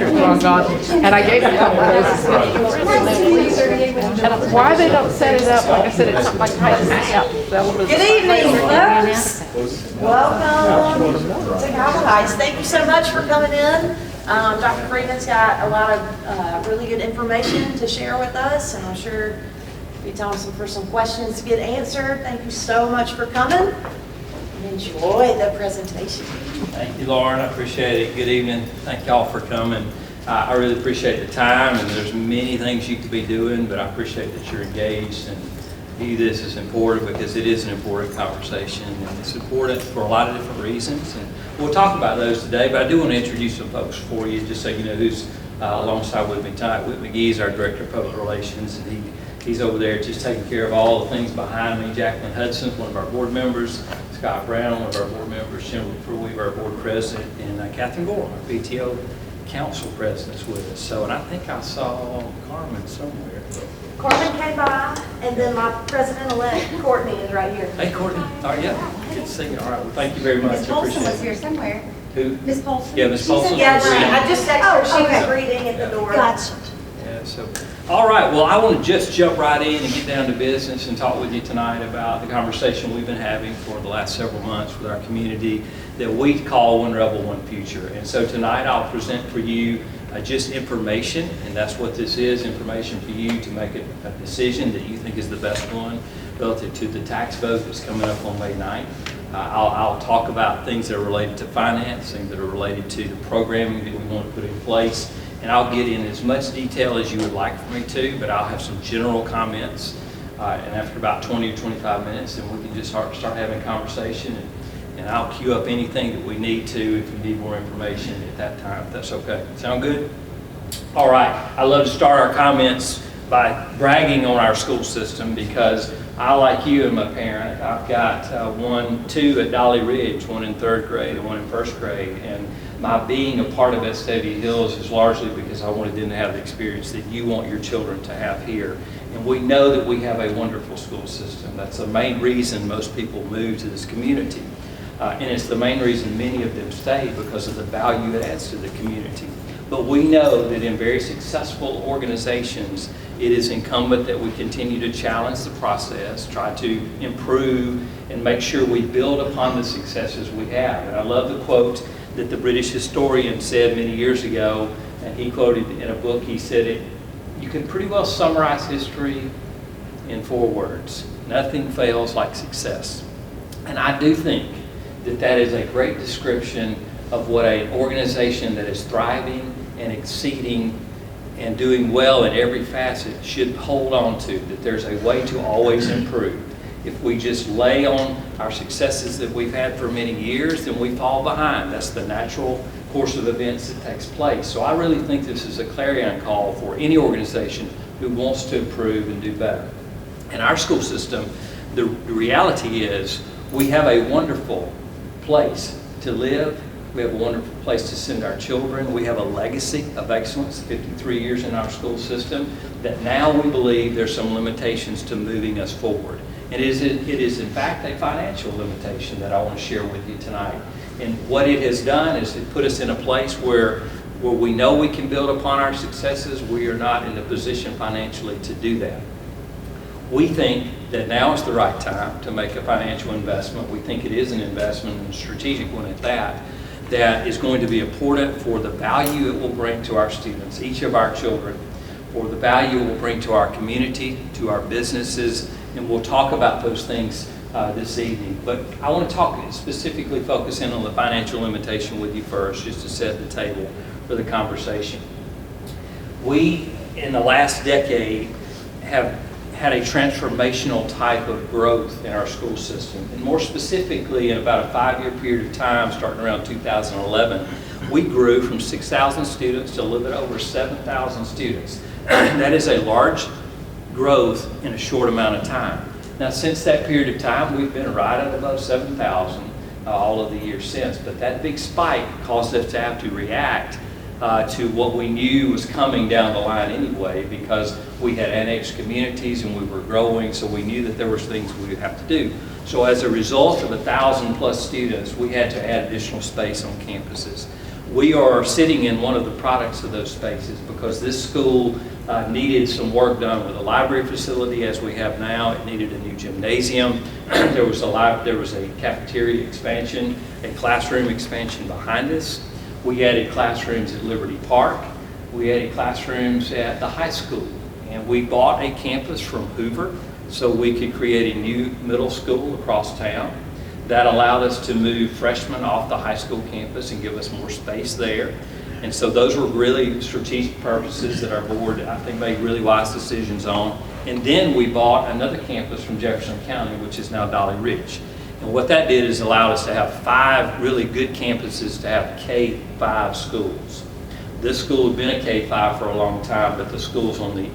t-shirts were all gone, and I gave a couple of those. And why they don't set it up, like I said, it's something like Heights out. Good evening, folks. Welcome to Cahaba Heights. Thank you so much for coming in. Dr. Freeman's got a lot of really good information to share with us, and I'm sure be time for some questions to get answered. Thank you so much for coming. Enjoy the presentation. Thank you, Lauren. I appreciate it. Good evening. Thank y'all for coming. I really appreciate the time, and there's many things you could be doing, but I appreciate that you're engaged and view this as important because it is an important conversation, and it's important for a lot of different reasons. And we'll talk about those today, but I do want to introduce some folks for you, just so you know who's alongside with me tonight. Whit McGee is our Director of Public Relations, and he's over there just taking care of all the things behind me. Jacqueline Hudson, one of our board members, Scott Brown, one of our board members, Jennifer Weaver, our board president, and Catherine Gore, our PTO council president, is with us. So, and I think I saw Carmen somewhere. Carmen came by, and then my president-elect, Courtney, is right here. Hey, Courtney. All right, yeah. Good to see you. All right. Well, thank you very much. Miss Polson was here somewhere. Who? Miss Polson. Yeah, Miss Polson. Yeah, I just texted her. She was Okay. reading at the door. Gotcha. Yeah, so, all right, well, I want to just jump right in and get down to business and talk with you tonight about the conversation we've been having for the last several months with our community that we call 1Rebel1Future. And so tonight I'll present for you just information, and that's what this is, information for you to make a decision that you think is the best one relative to the tax vote that's coming up on May 9th. I'll talk about things that are related to finance, things that are related to the programming that we want to put in place. And I'll get in as much detail as you would like for me to, but I'll have some general comments. And after about 20 or 25 minutes, then we can just start having conversation. And I'll queue up anything that we need to if you need more information at that time, if that's okay. Sound good? All right. I love to start our comments by bragging on our school system because I, like you, am a parent. I've got two at Dolly Ridge, one in 3rd grade and one in 1st grade. And my being a part of Vestavia Hills is largely because I wanted them to have the experience that you want your children to have here. And we know that we have a wonderful school system. That's the main reason most people move to this community. And it's the main reason many of them stay because of the value it adds to the community. But we know that in very successful organizations, it is incumbent that we continue to challenge the process, try to improve, and make sure we build upon the successes we have. And I love the quote that the British historian said many years ago, and he quoted in a book, he said, you can pretty well summarize history in 4 words. Nothing fails like success. And I do think that that is a great description of what an organization that is thriving and exceeding and doing well in every facet should hold on to, that there's a way to always improve. If we just lay on our successes that we've had for many years, then we fall behind. That's the natural course of events that takes place. So I really think this is a clarion call for any organization who wants to improve and do better. In our school system, the reality is we have a wonderful place to live. We have a wonderful place to send our children. We have a legacy of excellence, 53 years in our school system, that now we believe there's some limitations to moving us forward. And it is in fact a financial limitation that I want to share with you tonight. And what it has done is it put us in a place where we know we can build upon our successes. We are not in a position financially to do that. We think that now is the right time to make a financial investment. We think it is an investment, and a strategic one at that is going to be important for the value it will bring to our students, each of our children, for the value it will bring to our community, to our businesses, and we'll talk about those things this evening. But I want to talk specifically, focus in on the financial limitation with you first, just to set the table for the conversation. We, in the last decade, have had a transformational type of growth in our school system. And more specifically, in about a 5-year period of time, starting around 2011, we grew from 6,000 students to a little bit over 7,000 students. That is a large growth in a short amount of time. Now, since that period of time, we've been right at above 7,000 all of the years since. But that big spike caused us to have to react to what we knew was coming down the line anyway, because we had annexed communities and we were growing, so we knew that there were things we would have to do. So as a result of 1,000+ students, we had to add additional space on campuses. We are sitting in one of the products of those spaces because this school needed some work done with a library facility as we have now. It needed a new gymnasium. There was a cafeteria expansion, a classroom expansion behind us. We added classrooms at Liberty Park. We added classrooms at the high school. And we bought a campus from Hoover so we could create a new middle school across town. That allowed us to move freshmen off the high school campus and give us more space there. And so those were really strategic purposes that our board, I think, made really wise decisions on. And then we bought another campus from Jefferson County, which is now Dolly Ridge. And what that did is allowed us to have 5 really good campuses to have K-5 schools. This school had been a K-5 for a long time, but the schools on the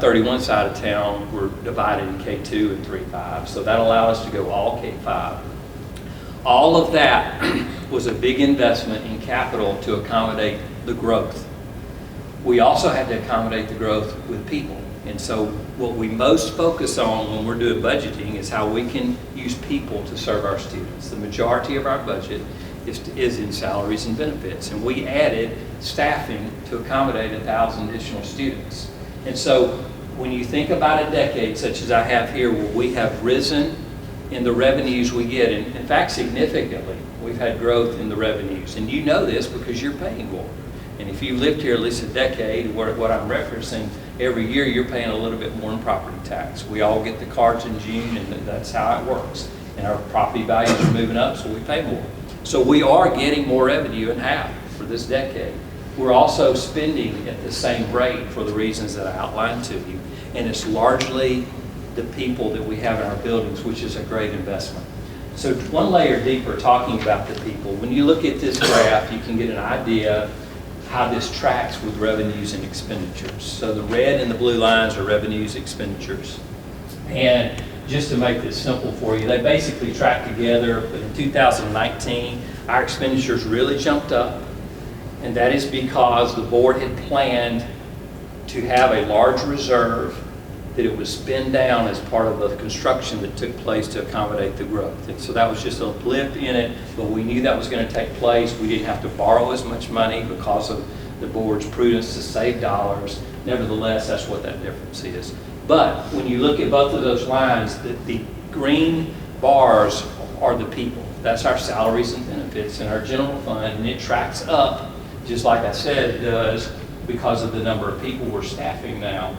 31 side of town were divided in K2 and 3-5. So that allowed us to go all K-5. All of that was a big investment in capital to accommodate the growth. We also had to accommodate the growth with people. And so what we most focus on when we're doing budgeting is how we can use people to serve our students. The majority of our budget is in salaries and benefits. And we added staffing to accommodate 1,000 additional students. And so when you think about a decade such as I have here, where we have risen in the revenues we get, and in fact significantly, we've had growth in the revenues. And you know this because you're paying more. And if you've lived here at least a decade, what I'm referencing, every year you're paying a little bit more in property tax. We all get the cards in June, and that's how it works. And our property values are moving up, so we pay more. So we are getting more revenue in half for this decade. We're also spending at the same rate for the reasons that I outlined to you. And it's largely the people that we have in our buildings, which is a great investment. So one layer deeper, talking about the people, when you look at this graph, you can get an idea how this tracks with revenues and expenditures. So the red and the blue lines are revenues, expenditures. And just to make this simple for you, they basically track together. But in 2019, our expenditures really jumped up. And that is because the board had planned to have a large reserve that it would spend down as part of the construction that took place to accommodate the growth. And so that was just a blip in it, but we knew that was going to take place. We didn't have to borrow as much money because of the board's prudence to save dollars. Nevertheless, that's what that difference is. But when you look at both of those lines, the green bars are the people. That's our salaries and benefits in our general fund, and it tracks up, just like I said, it does because of the number of people we're staffing now.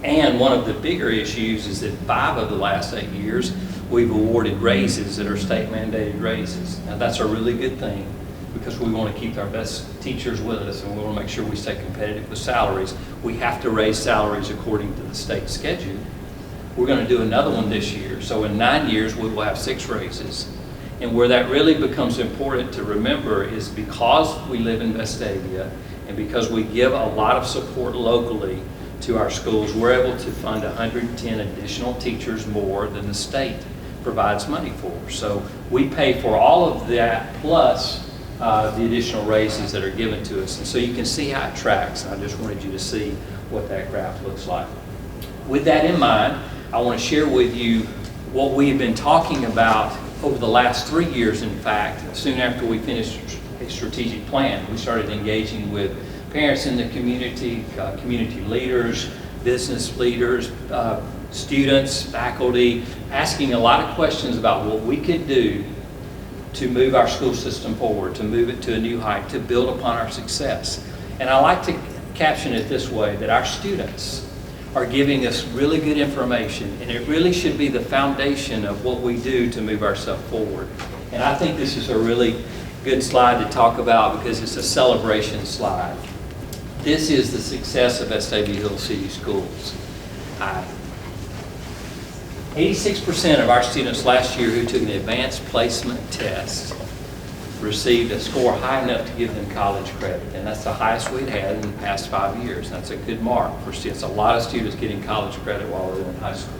And one of the bigger issues is that 5 of the last 8 years, we've awarded raises that are state mandated raises. Now that's a really good thing because we want to keep our best teachers with us and we want to make sure we stay competitive with salaries. We have to raise salaries according to the state schedule. We're going to do another one this year. So in 9 years, we will have 6 raises. And where that really becomes important to remember is because we live in Vestavia and because we give a lot of support locally to our schools, we're able to fund 110 additional teachers more than the state provides money for. So we pay for all of that plus the additional raises that are given to us. And so you can see how it tracks. And I just wanted you to see what that graph looks like. With that in mind, I want to share with you what we have been talking about over the last 3 years. In fact, soon after we finished a strategic plan, we started engaging with parents in the community, community leaders, business leaders, students, faculty, asking a lot of questions about what we could do to move our school system forward, to move it to a new height, to build upon our success. And I like to caption it this way, that our students are giving us really good information, and it really should be the foundation of what we do to move ourselves forward. And I think this is a really good slide to talk about because it's a celebration slide. This is the success of Vestavia Hill City Schools. 86% of our students last year who took an advanced placement test received a score high enough to give them college credit. And that's the highest we'd had in the past 5 years. That's a good mark for students. A lot of students getting college credit while they're in high school.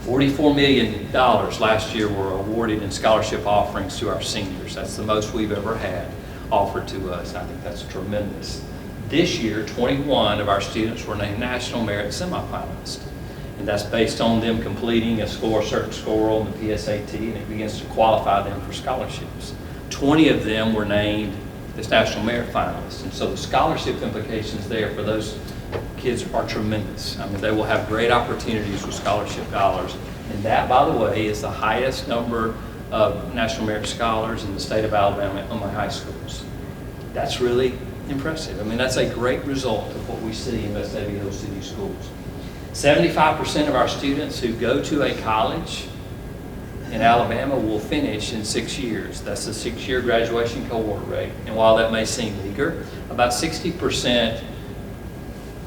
$44 million last year were awarded in scholarship offerings to our seniors. That's the most we've ever had offered to us. I think that's tremendous. This year, 21 of our students were named National Merit Semifinalists. And that's based on them completing a certain score on the PSAT, and it begins to qualify them for scholarships. 20 of them were named as national merit finalists. And so the scholarship implications there for those kids are tremendous. I mean, they will have great opportunities with scholarship dollars. And that, by the way, is the highest number of national merit scholars in the state of Alabama among high schools. That's really impressive. I mean, that's a great result of what we see in Vestavia City schools. 75% of our students who go to a college in Alabama will finish in 6 years. That's the 6-year graduation cohort rate. And while that may seem meager, about 60%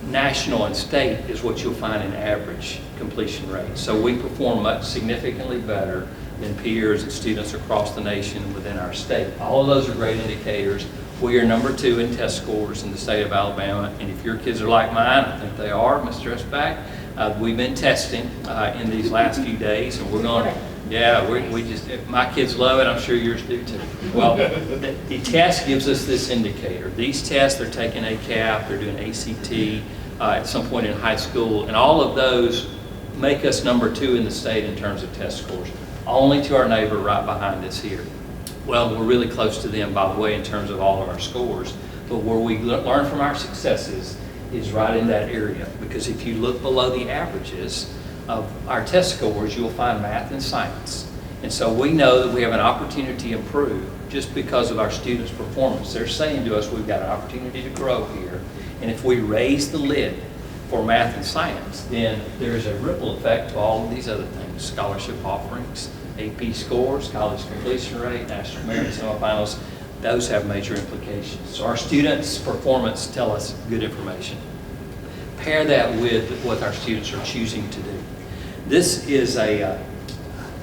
national and state is what you'll find in average completion rate. So we perform much significantly better than peers and students across the nation within our state. All of those are great indicators. We are number 2 in test scores in the state of Alabama, and if your kids are like mine, I think they are, Mr. Esback, we've been testing in these last few days, and we're going, yeah, we just, my kids love it, I'm sure yours do too. Well, the test gives us this indicator. These tests, they're taking ACAP, they're doing ACT at some point in high school, and all of those make us number 2 in the state in terms of test scores, only to our neighbor right behind us here. Well, we're really close to them, by the way, in terms of all of our scores, but where we learn from our successes is right in that area, because if you look below the averages of our test scores, you'll find math and science. And so we know that we have an opportunity to improve just because of our students' performance. They're saying to us we've got an opportunity to grow here, and if we raise the lid for math and science, then there's a ripple effect to all of these other things: scholarship offerings, AP scores, college completion rate, national merit semifinals. Those have major implications. So our students' performance tell us good information. Pair that with what our students are choosing to do. This is a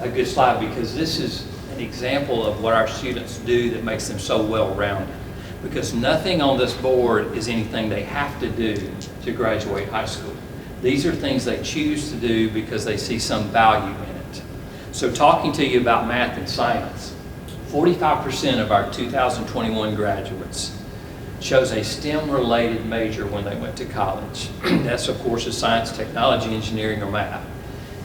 good slide because this is an example of what our students do that makes them so well-rounded. Because nothing on this board is anything they have to do to graduate high school. These are things they choose to do because they see some value in it. So talking to you about math and science, 45% of our 2021 graduates chose a STEM-related major when they went to college. That's, of course, is science, technology, engineering, or math.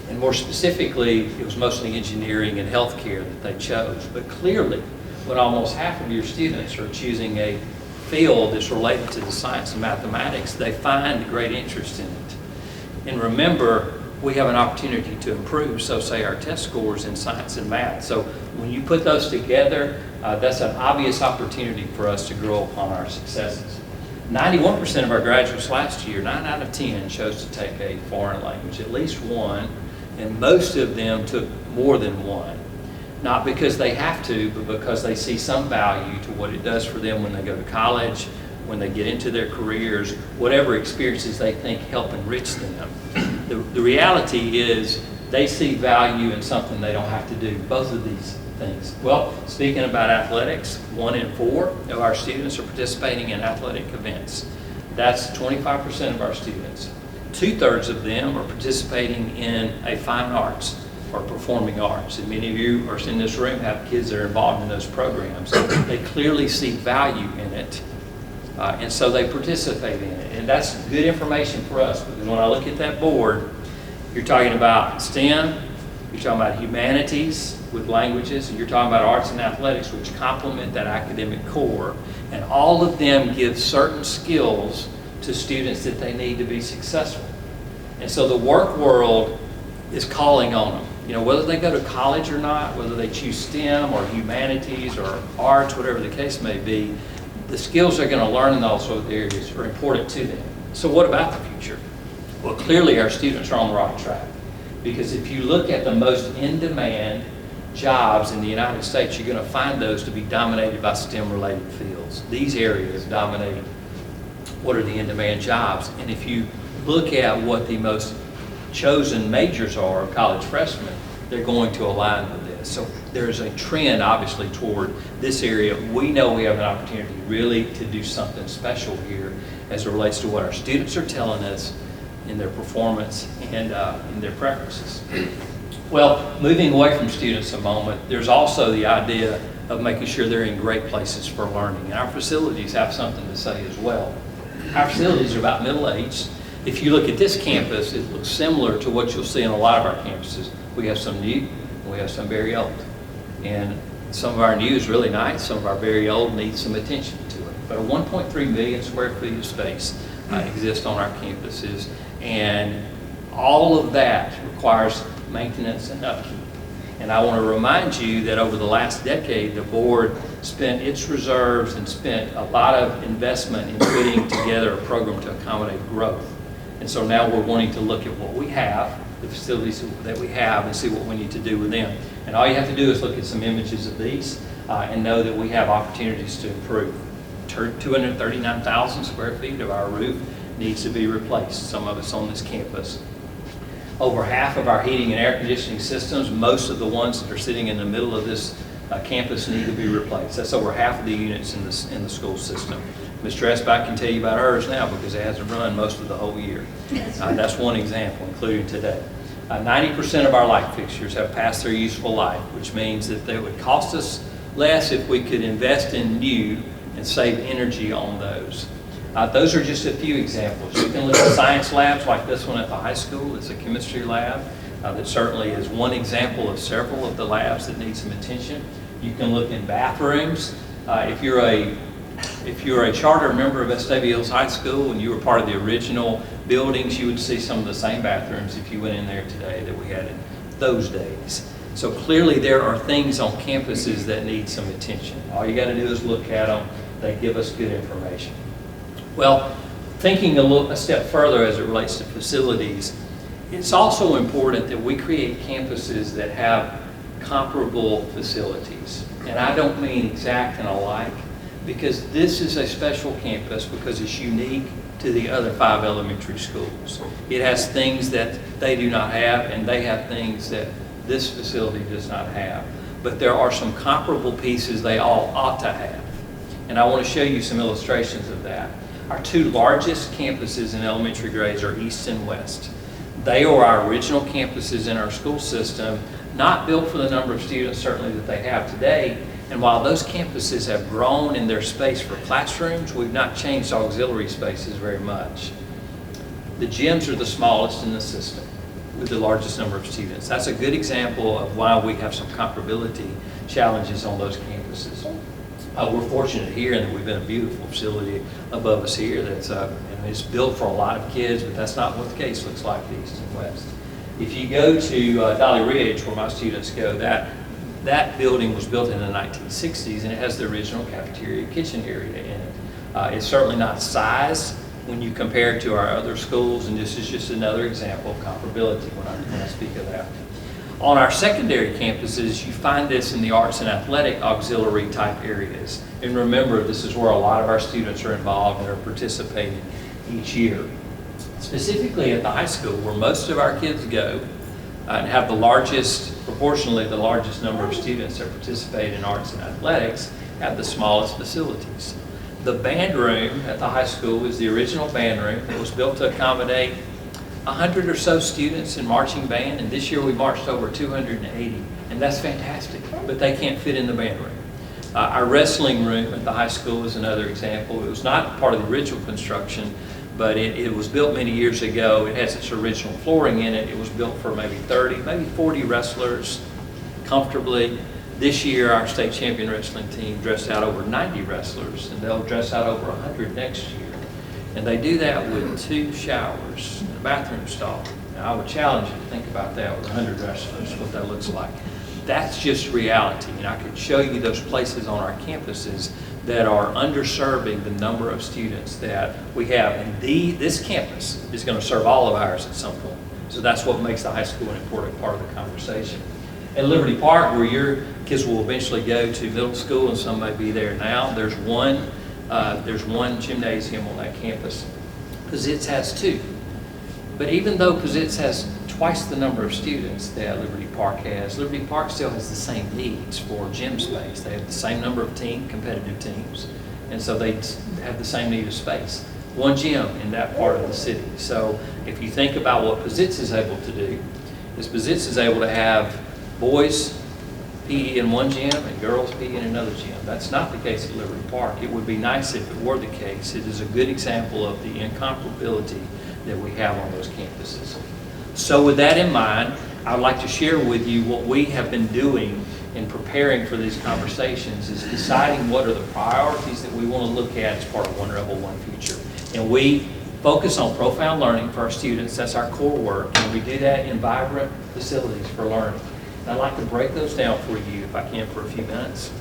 And more specifically, it was mostly engineering and healthcare that they chose. But clearly, when almost half of your students are choosing a field that's related to the science and mathematics, they find great interest in it. And remember, we have an opportunity to improve, so say our test scores in science and math. So when you put those together, that's an obvious opportunity for us to grow upon our successes. 91% of our graduates last year, 9 out of 10, chose to take a foreign language, at least one, and most of them took more than one. Not because they have to, but because they see some value to what it does for them when they go to college, when they get into their careers, whatever experiences they think help enrich them. The reality is they see value in something they don't have to do, both of these things. Well, speaking about athletics, 1 in 4 of our students are participating in athletic events. That's 25% of our students. 2/3 of them are participating in a fine arts or performing arts. And many of you are in this room have kids that are involved in those programs. They clearly see value in it, and so they participate in it. And that's good information for us, because when I look at that board, you're talking about STEM, you're talking about humanities with languages, and you're talking about arts and athletics, which complement that academic core. And all of them give certain skills to students that they need to be successful. And so the work world is calling on them. You know, whether they go to college or not, whether they choose STEM or humanities or arts, whatever the case may be, the skills they're going to learn in those areas are important to them. So what about the future? Well, clearly our students are on the right track. Because if you look at the most in-demand jobs in the United States, you're going to find those to be dominated by STEM-related fields. These areas dominate what are the in-demand jobs. And if you look at what the most chosen majors are of college freshmen, they're going to align with this. So there's a trend, obviously, toward this area. We know we have an opportunity really to do something special here as it relates to what our students are telling us in their performance and in their preferences. Well, moving away from students a moment, there's also the idea of making sure they're in great places for learning. And our facilities have something to say as well. Our facilities are about middle-aged. If you look at this campus, it looks similar to what you'll see in a lot of our campuses. We have some new, and we have some very old. And Some of our new is really nice, some of our very old needs some attention to it. But a 1.3 million square feet of space exists on our campuses, and all of that requires maintenance and upkeep. And I want to remind you that over the last decade, the board spent its reserves and spent a lot of investment in putting together a program to accommodate growth. And so now we're wanting to look at what we have, the facilities that we have, and see what we need to do with them. And all you have to do is look at some images of these and know that we have opportunities to improve. 239,000 square feet of our roof needs to be replaced, some of it's on this campus. Over half of our heating and air conditioning systems, most of the ones that are sitting in the middle of this campus need to be replaced. That's over half of the units in the school system. Mr. Esbach can tell you about hers now because it hasn't run most of the whole year. That's one example, including today. 90% of our light fixtures have passed their useful life, which means that they would cost us less if we could invest in new and save energy on those. Those are just a few examples. You can look at science labs like this one at the high school. It's a chemistry lab. That certainly is one example of several of the labs that need some attention. You can look in bathrooms. If you're a charter member of Vestavia Hills High School and you were part of the original buildings, you would see some of the same bathrooms if you went in there today that we had in those days. So clearly there are things on campuses that need some attention. All you got to do is look at them. They give us good information. Well, thinking a step further as it relates to facilities, it's also important that we create campuses that have comparable facilities. And I don't mean exact and alike, because this is a special campus because it's unique to the other 5 elementary schools. It has things that they do not have, and they have things that this facility does not have. But there are some comparable pieces they all ought to have. And I want to show you some illustrations of that. Our 2 largest campuses in elementary grades are East and West. They are our original campuses in our school system, not built for the number of students certainly that they have today. And while those campuses have grown in their space for classrooms, we've not changed auxiliary spaces very much. The gyms are the smallest in the system with the largest number of students. That's a good example of why we have some comparability challenges on those campuses. We're fortunate here in that we've been a beautiful facility above us here that's it's built for a lot of kids, but that's not what the case looks like the East and West. If you go to Dolly Ridge, where my students go, that building was built in the 1960s, and it has the original cafeteria kitchen area in it. It's certainly not size when you compare it to our other schools, and this is just another example of comparability when I speak of that. On our secondary campuses, you find this in the arts and athletic auxiliary type areas. And remember, this is where a lot of our students are involved and are participating each year. Specifically at the high school, where most of our kids go and have proportionally the largest number of students that participate in arts and athletics, have the smallest facilities. The band room at the high school is the original band room that was built to accommodate 100 or so students in marching band, and this year we marched over 280, and that's fantastic, but they can't fit in the band room. Our wrestling room at the high school is another example. It was not part of the original construction, but it was built many years ago. It has its original flooring in it. It was built for maybe 30, maybe 40 wrestlers comfortably. This year, our state champion wrestling team dressed out over 90 wrestlers, and they'll dress out over 100 next year. And they do that with 2 showers and a bathroom stall. Now, I would challenge you to think about that with 100 wrestlers, what that looks like. That's just reality. And I could show you those places on our campuses that are underserving the number of students that we have. And this campus is going to serve all of ours at some point. So that's what makes the high school an important part of the conversation. At Liberty Park, where your kids will eventually go to middle school, and some may be there now, there's one gymnasium on that campus. Pizzitz has 2. But even though Pizzitz has twice the number of students that Liberty Park has, Liberty Park still has the same needs for gym space. They have the same number of competitive teams, and so they have the same need of space. 1 gym in that part of the city. So if you think about what Pizzitz is able to do, is Pizzitz is able to have boys PE in 1 gym and girls PE in another gym. That's not the case at Liberty Park. It would be nice if it were the case. It is a good example of the incomparability that we have on those campuses. So with that in mind, I would like to share with you what we have been doing in preparing for these conversations is deciding what are the priorities that we want to look at as part of 1Rebel1Future. And we focus on profound learning for our students. That's our core work, and we do that in vibrant facilities for learning. And I'd like to break those down for you, if I can, for a few minutes.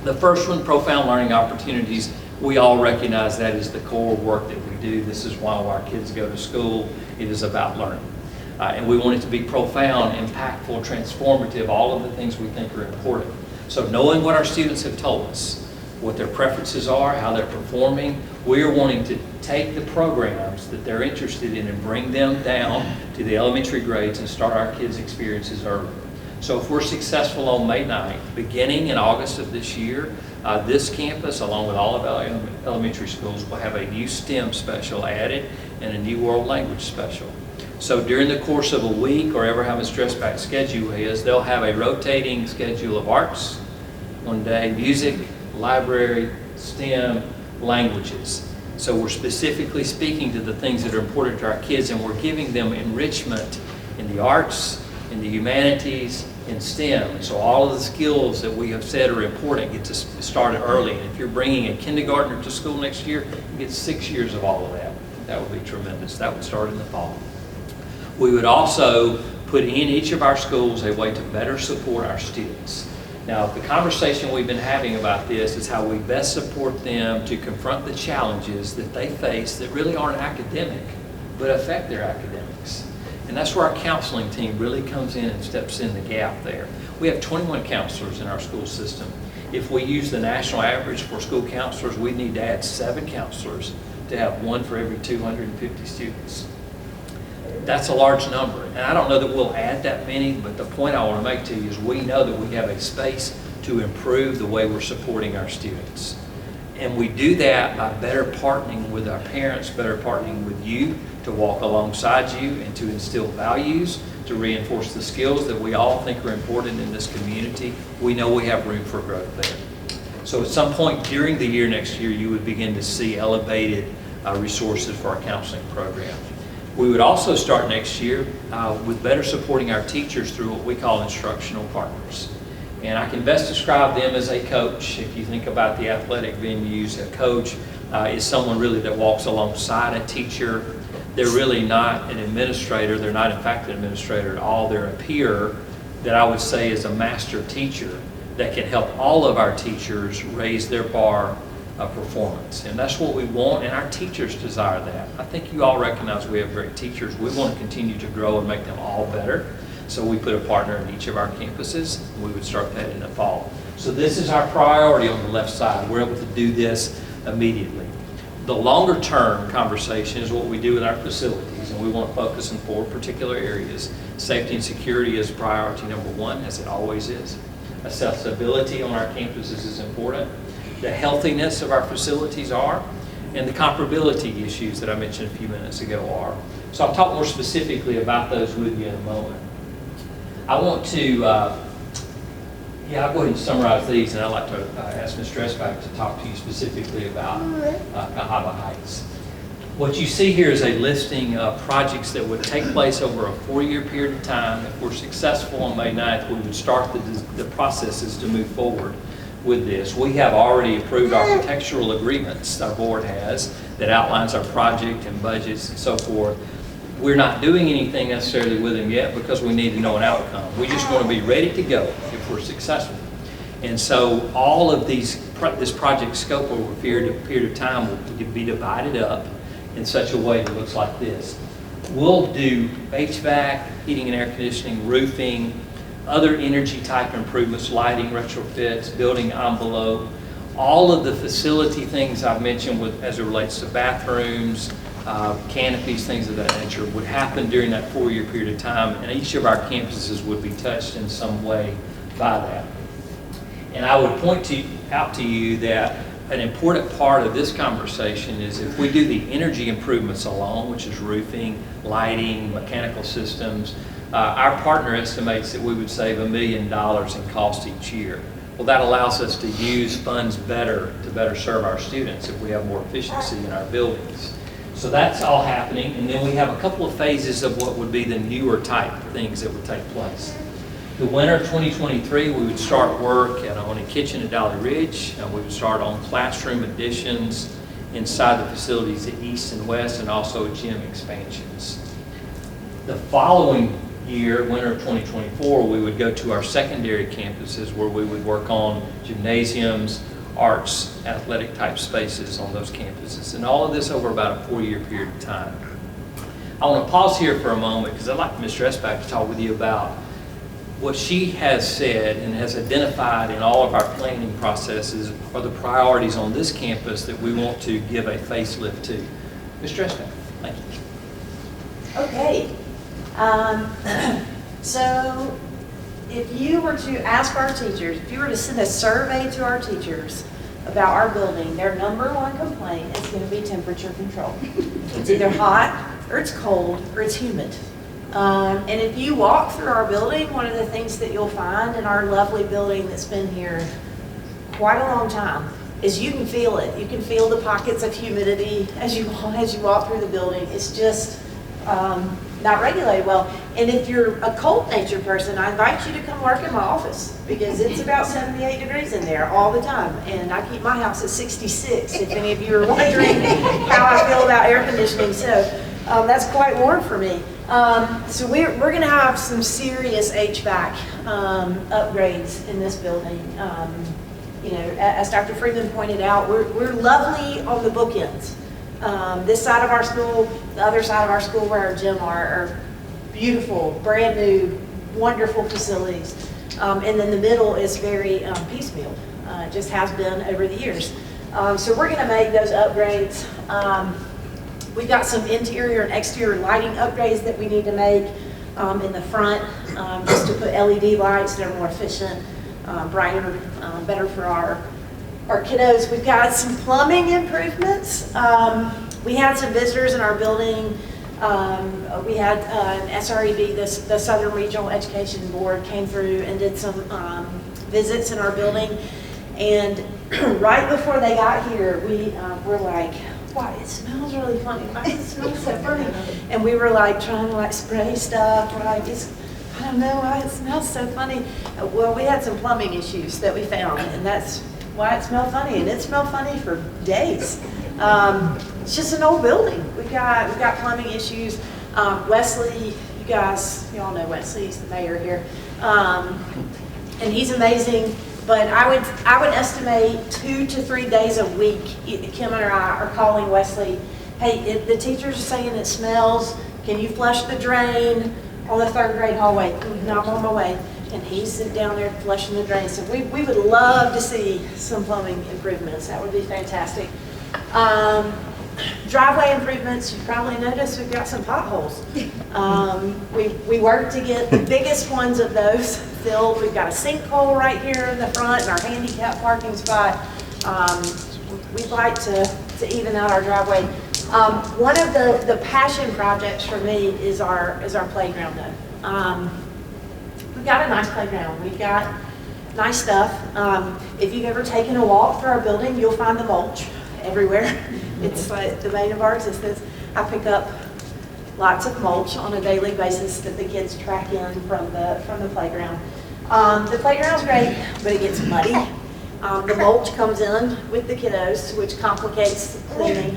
The first one, profound learning opportunities. We all recognize that is the core work that we do. This is why our kids go to school. It is about learning. And we want it to be profound, impactful, transformative, all of the things we think are important. So knowing what our students have told us, what their preferences are, how they're performing, we're wanting to take the programs that they're interested in and bring them down to the elementary grades and start our kids' experiences early. So if we're successful on May 9th, beginning in August of this year, this campus, along with all of our elementary schools, will have a new STEM special added and a new world language special. So during the course of a week, or ever how much stress-packed schedule is, they'll have a rotating schedule of arts, one day music, library, STEM, languages. So we're specifically speaking to the things that are important to our kids, and we're giving them enrichment in the arts, in the humanities, in STEM. And so all of the skills that we have said are important get to started early. And if you're bringing a kindergartner to school next year, you get 6 years of all of that. That would be tremendous. That would start in the fall. We would also put in each of our schools a way to better support our students. Now, the conversation we've been having about this is how we best support them to confront the challenges that they face that really aren't academic, but affect their academics. And that's where our counseling team really comes in and steps in the gap there. We have 21 counselors in our school system. If we use the national average for school counselors, we need to add 7 counselors to have 1 for every 250 students. That's a large number. And I don't know that we'll add that many, but the point I want to make to you is we know that we have a space to improve the way we're supporting our students. And we do that by better partnering with our parents, better partnering with you to walk alongside you and to instill values, to reinforce the skills that we all think are important in this community. We know we have room for growth there. So at some point during the year next year, you would begin to see elevated resources for our counseling program. We would also start next year with better supporting our teachers through what we call instructional partners. And I can best describe them as a coach. If you think about the athletic venues, a coach is someone really that walks alongside a teacher. They're really not an administrator. They're not, in fact, an administrator at all. They're a peer that I would say is a master teacher that can help all of our teachers raise their bar of performance. And that's what we want, and our teachers desire that. I think you all recognize we have great teachers. We want to continue to grow and make them all better. So we put a partner in each of our campuses, and we would start that in the fall. So this is our priority on the left side. We're able to do this immediately. The longer term conversation is what we do with our facilities, and we want to focus in 4 particular areas. Safety and security is priority number 1, as it always is. Accessibility on our campuses is important. The healthiness of our facilities are, and the comparability issues that I mentioned a few minutes ago are. So I'll talk more specifically about those with you in a moment. I want to, I'll go ahead and summarize these, and I'd like to ask Ms. Dressback to talk to you specifically about Cahaba Heights. What you see here is a listing of projects that would take place over a 4-year period of time. If we're successful on May 9th, we would start the processes to move forward with this. We have already approved architectural agreements, our board has, that outlines our project and budgets and so forth. We're not doing anything necessarily with them yet because we need to know an outcome. We just want to be ready to go if we're successful. And so all of this project scope over a period of time will be divided up in such a way that looks like this. We'll do HVAC, heating and air conditioning, roofing, other energy type improvements, lighting, retrofits, building envelope, all of the facility things I've mentioned as it relates to bathrooms, canopies, things of that nature would happen during that 4-year period of time, and each of our campuses would be touched in some way by that. And I would point out to you that an important part of this conversation is if we do the energy improvements alone, which is roofing, lighting, mechanical systems, our partner estimates that we would save $1 million in cost each year. Well, that allows us to use funds better to better serve our students if we have more efficiency in our buildings. So that's all happening, and then we have a couple of phases of what would be the newer type things that would take place. The winter of 2023, we would start work on a kitchen at Dolly Ridge. We would start on classroom additions inside the facilities at East and West, and also gym expansions. The following year, winter of 2024, we would go to our secondary campuses where we would work on gymnasiums, arts, athletic type spaces on those campuses, and all of this over about a 4-year period of time. I want to pause here for a moment because I'd like Ms. Dressback to talk with you about what she has said and has identified in all of our planning processes are the priorities on this campus that we want to give a facelift to. Ms. Dressback, thank you. Okay. So if you were to ask our teachers, if you were to send a survey to our teachers about our building, their number one complaint is going to be temperature control. It's either hot, or it's cold, or it's humid. And if you walk through our building, one of the things that you'll find in our lovely building that's been here quite a long time is you can feel it. You can feel the pockets of humidity as you walk through the building. It's just not regulated well. And if you're a cold nature person, I invite you to come work in my office because it's about 78 degrees in there all the time. And I keep my house at 66, if any of you are wondering how I feel about air conditioning. So that's quite warm for me. So we're going to have some serious HVAC upgrades in this building. You know, as Dr. Freeman pointed out, we're lovely on the bookends. This side of our school, the other side of our school where our gym are beautiful, brand new, wonderful facilities. And then the middle is very piecemeal. It just has been over the years. So we're going to make those upgrades. We've got some interior and exterior lighting upgrades that we need to make in the front, just to put LED lights that are more efficient, brighter, better for our kiddos. We've got some plumbing improvements. We had some visitors in our building. We had an SREB, the Southern Regional Education Board, came through and did some visits in our building. And right before they got here, we were like, wow, it smells really funny. Why does it smell so funny? And we were like trying to like spray stuff. We're like, I don't know why it smells so funny. Well, we had some plumbing issues that we found, and that's why it smelled funny. And it smelled funny for days. It's just an old building. We've got plumbing issues. Wesley, you all know Wesley, he's the mayor here. And he's amazing. But I would estimate 2 to 3 days a week, Kim and I are calling Wesley, hey, the teachers are saying it smells. Can you flush the drain on the 3rd grade hallway? No, I'm on my way. And he's sitting down there flushing the drain. So we would love to see some plumbing improvements. That would be fantastic. Driveway improvements, you probably noticed we've got some potholes. We worked to get the biggest ones of those filled. We've got a sinkhole right here in the front and our handicap parking spot. We'd like to even out our driveway. One of the passion projects for me is our playground though. We've got a nice playground. We've got nice stuff. If you've ever taken a walk through our building, you'll find the mulch everywhere. It's like the bane of our existence. I pick up lots of mulch on a daily basis that the kids track in from the playground. The playground's great, but it gets muddy. The mulch comes in with the kiddos, which complicates the cleaning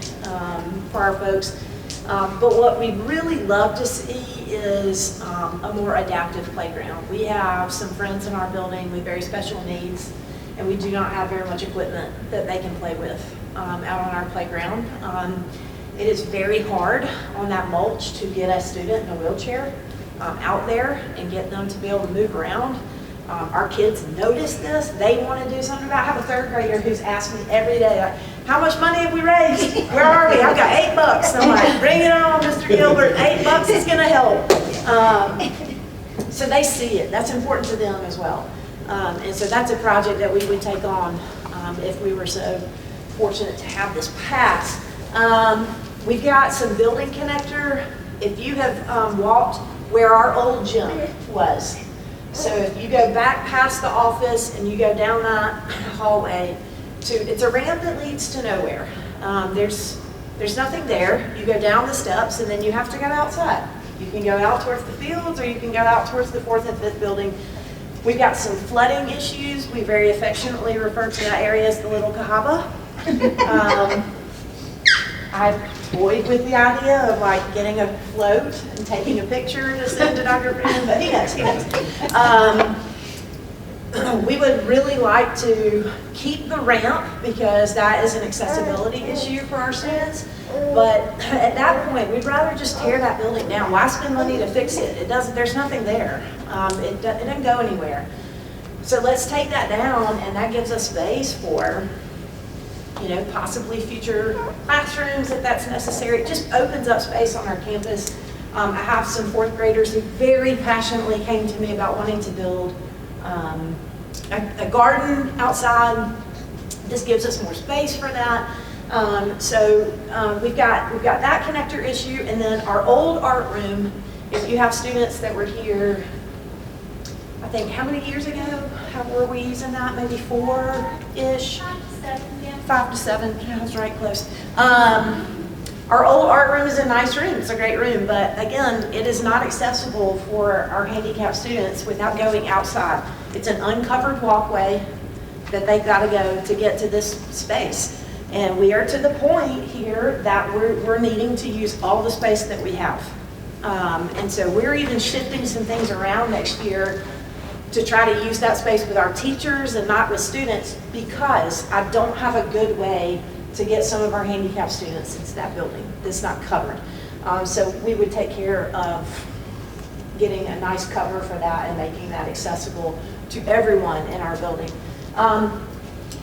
for our folks. But what we'd really love to see is a more adaptive playground. We have some friends in our building with very special needs, and we do not have very much equipment that they can play with out on our playground. It is very hard on that mulch to get a student in a wheelchair out there and get them to be able to move around. Our kids notice this. They want to do something about it. I have a 3rd grader who's asked me every day, like, how much money have we raised? Where are we? I've got $8. I'm like, bring it on, Mr. Gilbert. $8 is going to help. So they see it. That's important to them as well. And so that's a project that we would take on if we were so fortunate to have this pass. We've got some building connector. If you have walked where our old gym was, so if you go back past the office and you go down that hallway, it's a ramp that leads to nowhere. There's nothing there. You go down the steps and then you have to go outside. You can go out towards the fields or you can go out towards the 4th and 5th building. We've got some flooding issues. We very affectionately refer to that area as the Little Cahaba. I've toyed with the idea of like getting a float and taking a picture to send to Dr. Freeman, but he knows. We would really like to keep the ramp because that is an accessibility issue for our students. But at that point, we'd rather just tear that building down. Why spend money to fix it? There's nothing there. It doesn't go anywhere. So let's take that down, and that gives us space for, possibly future classrooms if that's necessary. It just opens up space on our campus. I have some fourth graders who very passionately came to me about wanting to build a garden outside. This gives us more space for that. So we've got that connector issue, and then our old art room. If you have students that were here, I think how many years ago? How were we using that? Maybe 4-ish. 5 to 7. Yeah, I was right close. Our old art room is a nice room. It's a great room, but again, it is not accessible for our handicapped students without going outside. It's an uncovered walkway that they've got to go to get to this space. And we are to the point here that we're needing to use all the space that we have. And so we're even shifting some things around next year to try to use that space with our teachers and not with students, because I don't have a good way to get some of our handicapped students into that building that's not covered. So we would take care of getting a nice cover for that and making that accessible to everyone in our building.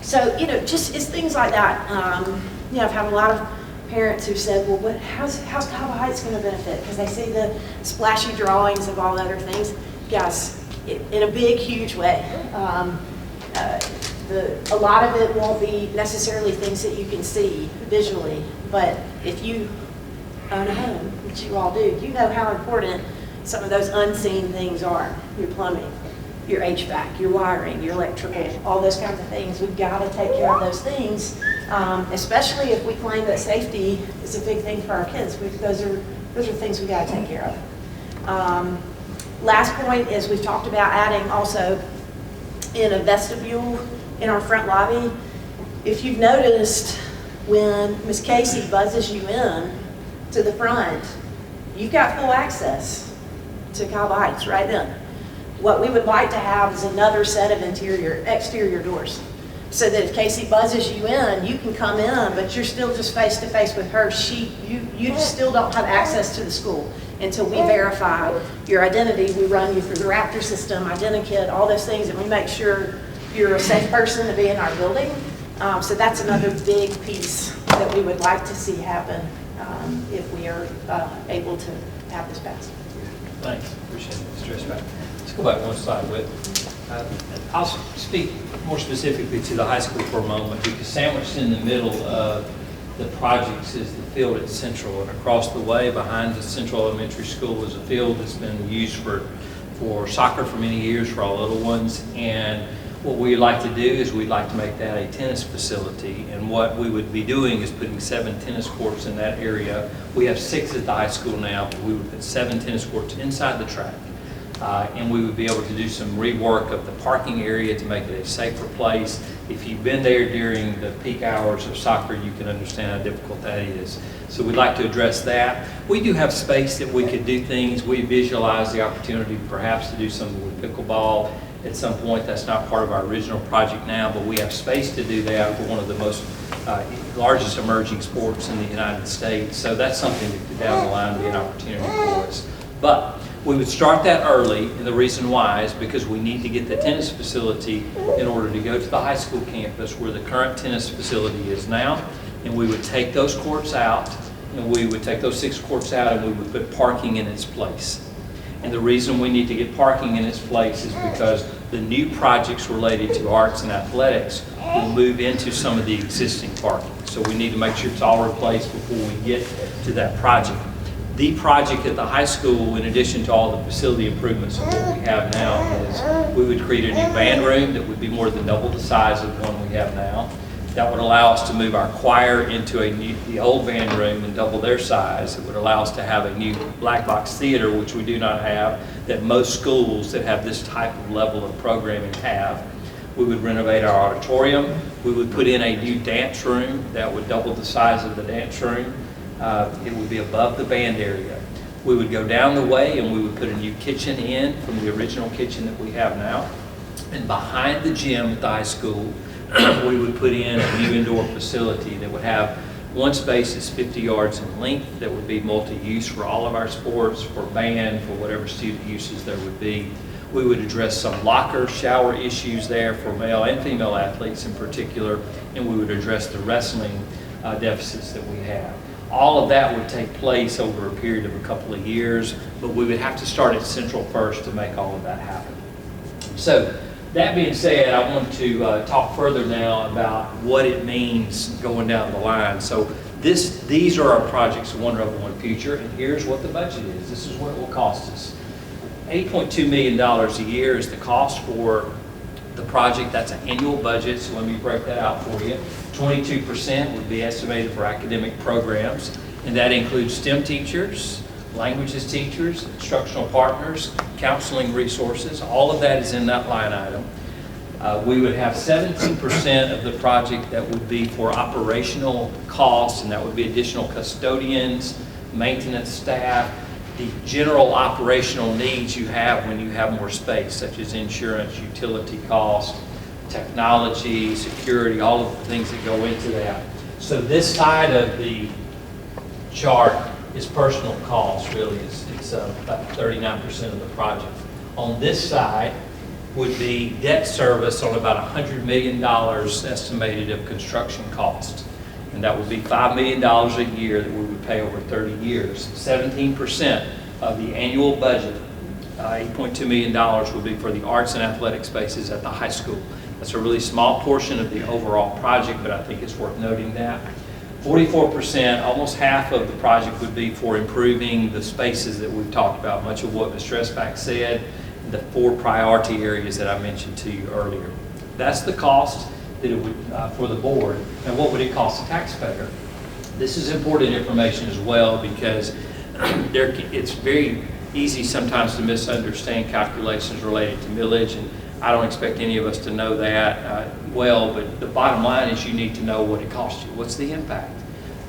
So, just it's things like that. I've had a lot of parents who said, well, how's Cahaba Heights going to benefit? Because they see the splashy drawings of all the other things. Yes, in a big, huge way. A lot of it won't be necessarily things that you can see visually, but if you own a home, which you all do, you know how important some of those unseen things are. Your plumbing, your HVAC, your wiring, your electrical, all those kinds of things. We've got to take care of those things, especially if we claim that safety is a big thing for our kids. Those are things we've got to take care of. Last point is we've talked about adding also in a vestibule in our front lobby. If you've noticed, when Ms. Casey buzzes you in to the front, you've got full access to Cahaba Heights right then. What we would like to have is another set of exterior doors, so that if Casey buzzes you in, you can come in, but you're still just face to face with her. You still don't have access to the school until we verify your identity. We run you through the Raptor system, IdentiKit, all those things, and we make sure you're a safe person to be in our building. So that's another big piece that we would like to see happen if we are able to have this passed. Thanks, appreciate it, Stress back. Let's go back one slide with. I'll speak more specifically to the high school for a moment, because sandwiched in the middle of the projects is the field at Central, and across the way behind the Central Elementary School is a field that's been used for soccer for many years for our little ones. And what we'd like to do is we'd like to make that a tennis facility, and what we would be doing is putting 7 tennis courts in that area. We have 6 at the high school now, but we would put 7 tennis courts inside the track. And we would be able to do some rework of the parking area to make it a safer place. If you've been there during the peak hours of soccer, you can understand how difficult that is. So we'd like to address that. We do have space that we could do things. We visualize the opportunity perhaps to do something with pickleball at some point. That's not part of our original project now, but we have space to do that for one of the most largest emerging sports in the United States. So that's something that could down the line be an opportunity for us. But we would start that early, and the reason why is because we need to get the tennis facility in order to go to the high school campus where the current tennis facility is now, and we would take those courts out, and we would take those 6 courts out, and we would put parking in its place. And the reason we need to get parking in its place is because the new projects related to arts and athletics will move into some of the existing parking. So we need to make sure it's all replaced before we get to that project. The project at the high school, in addition to all the facility improvements of what we have now, is we would create a new band room that would be more than double the size of the one we have now. That would allow us to move our choir into the old band room and double their size. It would allow us to have a new black box theater, which we do not have, that most schools that have this type of level of programming have. We would renovate our auditorium. We would put in a new dance room that would double the size of the dance room. It would be above the band area. We would go down the way and we would put a new kitchen in from the original kitchen that we have now. And behind the gym at the high school, we would put in a new indoor facility that would have one space that's 50 yards in length that would be multi-use for all of our sports, for band, for whatever student uses there would be. We would address some locker, shower issues there for male and female athletes in particular, and we would address the wrestling deficits that we have. All of that would take place over a period of a couple of years, but we would have to start at Central first to make all of that happen. So, that being said, I want to talk further now about what it means going down the line. So these are our projects of 1Rebel1Future, and here's what the budget is. This is what it will cost us. $8.2 million a year is the cost for the project. That's an annual budget, so let me break that out for you. 22% would be estimated for academic programs, and that includes STEM teachers, languages teachers, instructional partners, counseling resources. All of that is in that line item. We would have 17% of the project that would be for operational costs, and that would be additional custodians, maintenance staff, the general operational needs you have when you have more space, such as insurance, utility costs, technology, security, all of the things that go into that. So this side of the chart is personal cost, really. It's about 39% of the project. On this side would be debt service on about $100 million estimated of construction cost. And that would be $5 million a year that we would pay over 30 years. 17% of the annual budget, $8.2 million, would be for the arts and athletic spaces at the high school. That's a really small portion of the overall project, but I think it's worth noting that. 44%, almost half of the project would be for improving the spaces that we've talked about, much of what Mr. Espak said, the 4 priority areas that I mentioned to you earlier. That's the cost that it would for the board. And what would it cost the taxpayer? This is important information as well, because it's very easy sometimes to misunderstand calculations related to millage, and I don't expect any of us to know that well, but the bottom line is you need to know what it costs you. What's the impact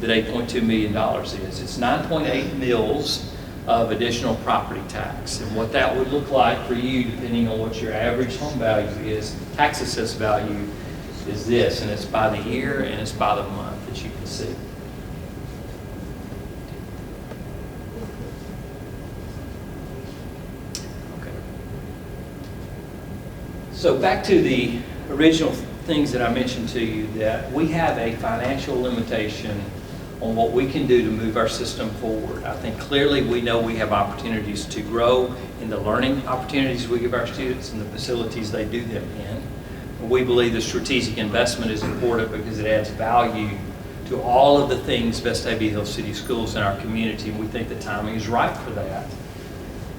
that $8.2 million is? It's 9.8 mils of additional property tax, and what that would look like for you, depending on what your average home value is, tax assessed value is this, and it's by the year and it's by the month that you can see. So back to the original things that I mentioned to you, that we have a financial limitation on what we can do to move our system forward. I think clearly we know we have opportunities to grow in the learning opportunities we give our students and the facilities they do them in. We believe the strategic investment is important because it adds value to all of the things Vestavia Hills City Schools in our community, and we think the timing is right for that.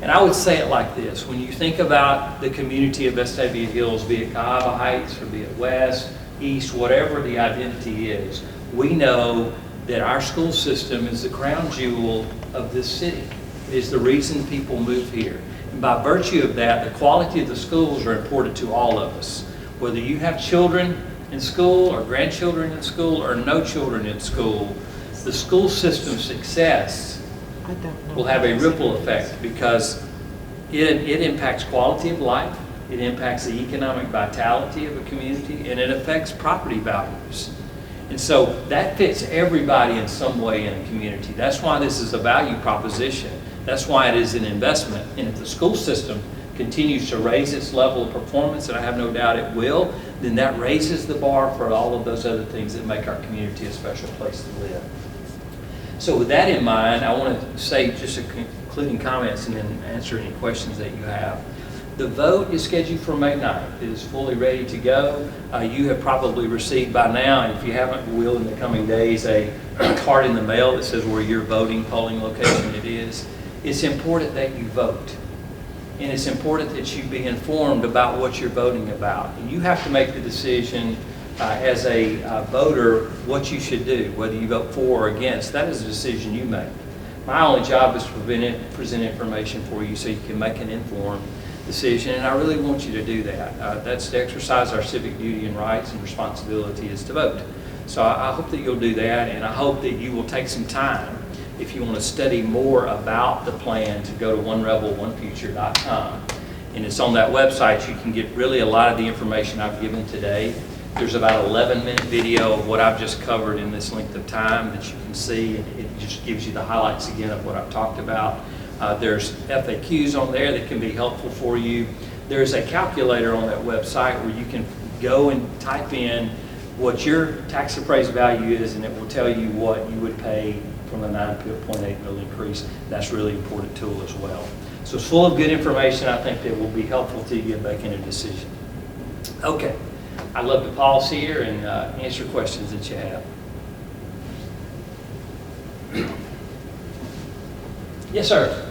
And I would say it like this: when you think about the community of Vestavia Hills, be it Cahaba Heights or be it West, East, whatever the identity is, we know that our school system is the crown jewel of this city. It is the reason people move here. And by virtue of that, the quality of the schools are important to all of us. Whether you have children in school or grandchildren in school or no children in school, the school system's success will have a ripple effect, because it impacts quality of life, it impacts the economic vitality of a community, and it affects property values. And so that fits everybody in some way in a community. That's why this is a value proposition. That's why it is an investment. And if the school system continues to raise its level of performance, and I have no doubt it will, then that raises the bar for all of those other things that make our community a special place to live. So with that in mind, I want to say just a concluding comments and then answer any questions that you have. The vote is scheduled for May 9th. It is fully ready to go. You have probably received by now, and if you haven't, we will in the coming days, a card in the mail that says where your polling location it is. It's important that you vote. And it's important that you be informed about what you're voting about. And you have to make the decision as a voter what you should do, whether you vote for or against. That is a decision you make. My only job is to present information for you so you can make an informed decision, and I really want you to do that. That's to exercise our civic duty and rights, and responsibility is to vote. So I hope that you'll do that, and I hope that you will take some time, if you want to study more about the plan, to go to 1Rebel1Future.com. And it's on that website you can get really a lot of the information I've given today. There's about an 11-minute video of what I've just covered in this length of time that you can see. It just gives you the highlights again of what I've talked about. There's FAQs on there that can be helpful for you. There's a calculator on that website where you can go and type in what your tax appraised value is, and it will tell you what you would pay from the 9.8 mil increase. That's a really important tool as well. So it's full of good information, I think, that will be helpful to you in making a decision. Okay, I'd love to pause here and answer questions that you have. Yes, sir.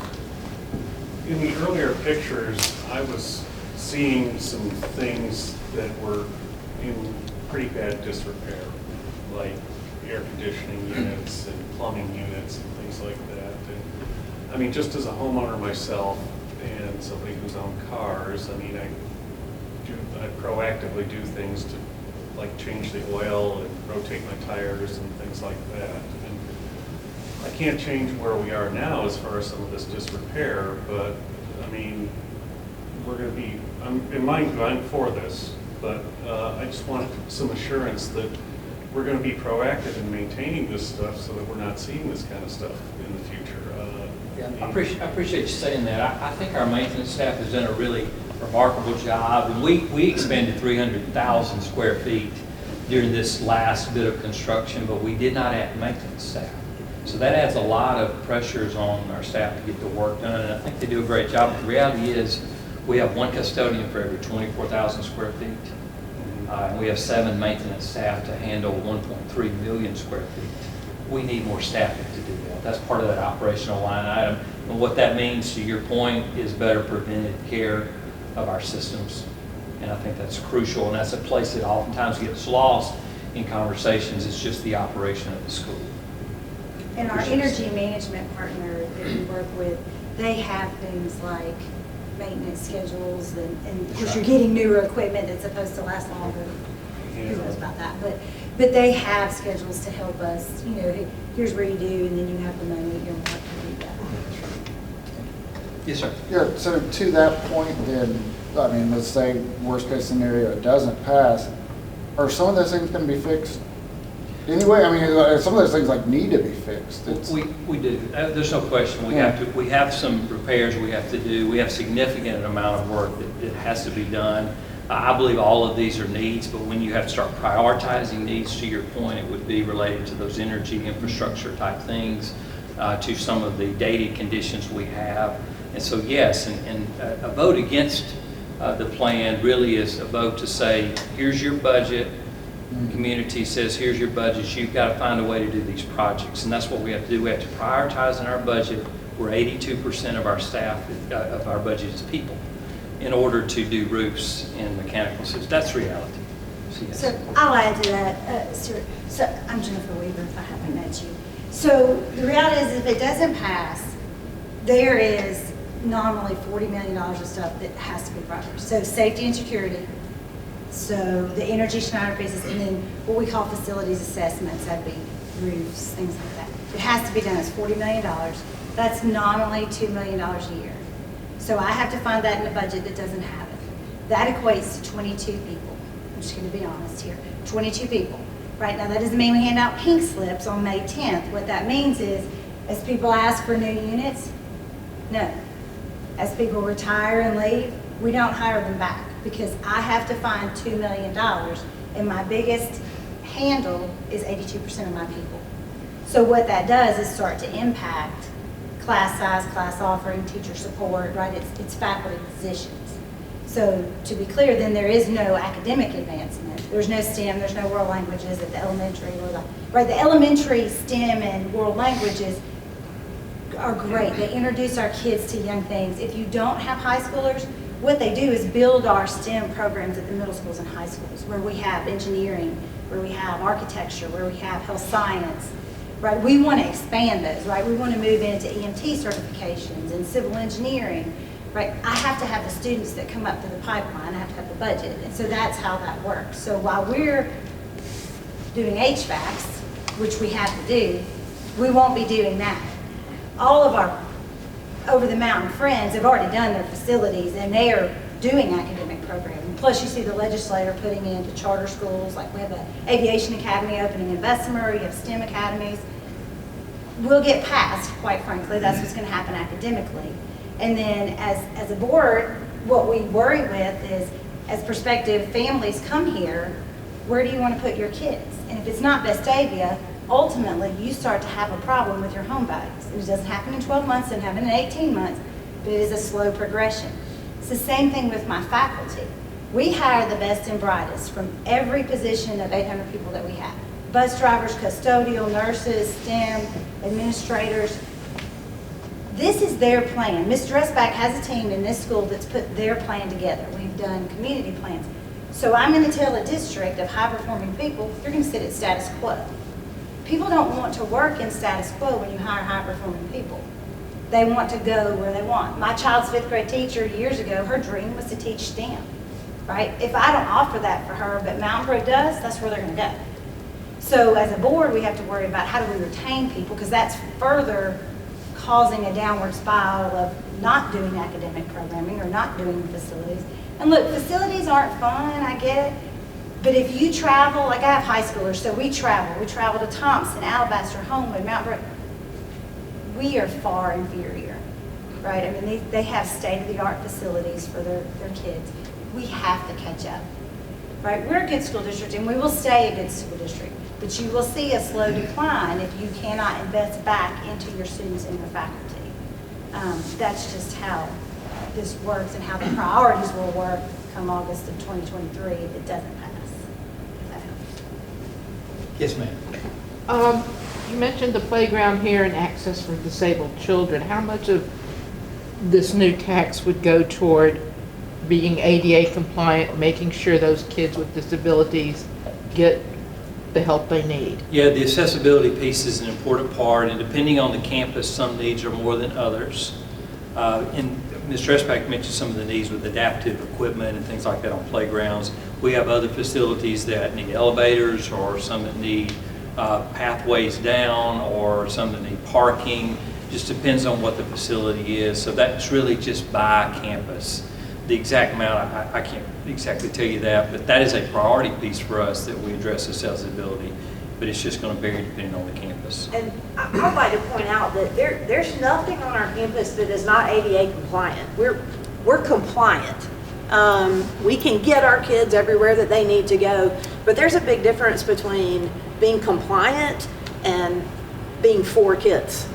In the earlier pictures, I was seeing some things that were in pretty bad disrepair, like air conditioning units and plumbing units and things like that. And I mean, just as a homeowner myself and somebody who's owned cars, I mean, I proactively do things to, like, change the oil and rotate my tires and things like that. And I can't change where we are now as far as some of this disrepair, but I mean, we're going to be, I'm for this, but I just want some assurance that we're going to be proactive in maintaining this stuff so that we're not seeing this kind of stuff in the future. I appreciate you saying that. I think our maintenance staff has done a really remarkable job, and we expanded 300,000 square feet during this last bit of construction, but we did not add maintenance staff. So that adds a lot of pressures on our staff to get the work done, and I think they do a great job. But the reality is we have one custodian for every 24,000 square feet. And we have 7 maintenance staff to handle 1.3 million square feet. We need more staffing to do that. That's part of that operational line item. And what that means, to your point, is better preventive care of our systems. And I think that's crucial, and that's a place that oftentimes gets lost in conversations. It's just the operation of the school. And our energy management partner that we work with, they have things like maintenance schedules, and of course you're getting newer equipment that's supposed to last longer. Who knows about that? But they have schedules to help us, you know, here's where you do, and then you have the money, you don't have to do that. Yes, sir. Yeah, so to that point then, I mean, let's say worst case scenario, it doesn't pass, are some of those things going to be fixed anyway? I mean, some of those things like need to be fixed. We do. There's no question. We have some repairs we have to do. We have significant amount of work that has to be done. I believe all of these are needs, but when you have to start prioritizing needs, to your point, it would be related to those energy infrastructure type things, to some of the dated conditions we have. And so yes, and a vote against the plan really is a vote to say, here's your budget. The community says, here's your budget. You've got to find a way to do these projects. And that's what we have to do. We have to prioritize in our budget where 82% of our staff, of our budget is people, in order to do roofs and mechanical systems. That's reality. So, yes. So I'll add to that, Stuart. So I'm Jennifer Weaver, if I haven't met you. So the reality is, if it doesn't pass, there is nominally $40 million of stuff that has to be prioritized. So safety and security, so the energy Schneider business, and then what we call facilities assessments, that'd be roofs, things like that. It has to be done. It's $40 million. That's nominally $2 million a year. So I have to find that in the budget that doesn't have it. That equates to 22 people. I'm just going to be honest here. 22 people. Right now, that doesn't mean we hand out pink slips on May 10th. What that means is, as people ask for new units, no. As people retire and leave, we don't hire them back, because I have to find $2 million, and my biggest handle is 82% of my people. So what that does is start to impact class size, class offering, teacher support, right? It's faculty positions. So to be clear, then there is no academic advancement. There's no STEM, there's no world languages at the elementary, right? The elementary STEM and world languages are great. They introduce our kids to young things. If you don't have high schoolers, what they do is build our STEM programs at the middle schools and high schools, where we have engineering, where we have architecture, where we have health science, right? We want to expand those, right? We want to move into EMT certifications and civil engineering, right? I have to have the students that come up through the pipeline. I have to have the budget. And so that's how that works. So while we're doing HVACs, which we have to do, we won't be doing that. All of our over-the-mountain friends have already done their facilities, and they are doing academic programming. Plus, you see the legislator putting into charter schools, like we have an aviation academy opening in Bessemer, you have STEM academies. We'll get past, quite frankly, that's what's going to happen academically. And then as a board, what we worry with is, as prospective families come here, where do you want to put your kids? And if it's not Vestavia, ultimately you start to have a problem with your home values. It doesn't happen in 12 months, it doesn't happen in 18 months, but it is a slow progression. It's the same thing with my faculty. We hire the best and brightest from every position of 800 people that we have. Bus drivers, custodial, nurses, STEM, administrators. This is their plan. Ms. Dressback has a team in this school that's put their plan together. We've done community plans. So I'm going to tell a district of high-performing people, you're going to sit at status quo. People don't want to work in status quo when you hire high-performing people. They want to go where they want. My child's 5th grade teacher years ago, her dream was to teach STEM, right? If I don't offer that for her, but Mountain Brook does, that's where they're going to go. So as a board, we have to worry about how do we retain people, because that's further causing a downward spiral of not doing academic programming or not doing facilities. And look, facilities aren't fun, I get it. But if you travel, like I have high schoolers, so we travel. We travel to Thompson, Alabaster, Homewood, Mount Brook. We are far inferior, right? I mean, they have state-of-the-art facilities for their kids. We have to catch up, right? We're a good school district, and we will stay a good school district. But you will see a slow decline if you cannot invest back into your students and your faculty. That's just how this works and how the priorities will work come August of 2023 if it doesn't pass. Yes, ma'am. You mentioned the playground here and access for disabled children. How much of this new tax would go toward being ADA compliant, making sure those kids with disabilities get the help they need? Yeah, the accessibility piece is an important part, and depending on the campus, some needs are more than others. And Ms. Dressback mentioned some of the needs with adaptive equipment and things like that on playgrounds. We have other facilities that need elevators, or some that need pathways down, or some that need parking. Just depends on what the facility is. So that's really just by campus. The exact amount, I can't exactly tell you that, but that is a priority piece for us, that we address accessibility. But it's just going to vary depending on the campus. And I'd like to point out that there's nothing on our campus that is not ADA compliant. We're compliant. We can get our kids everywhere that they need to go, but there's a big difference between being compliant and being for kids.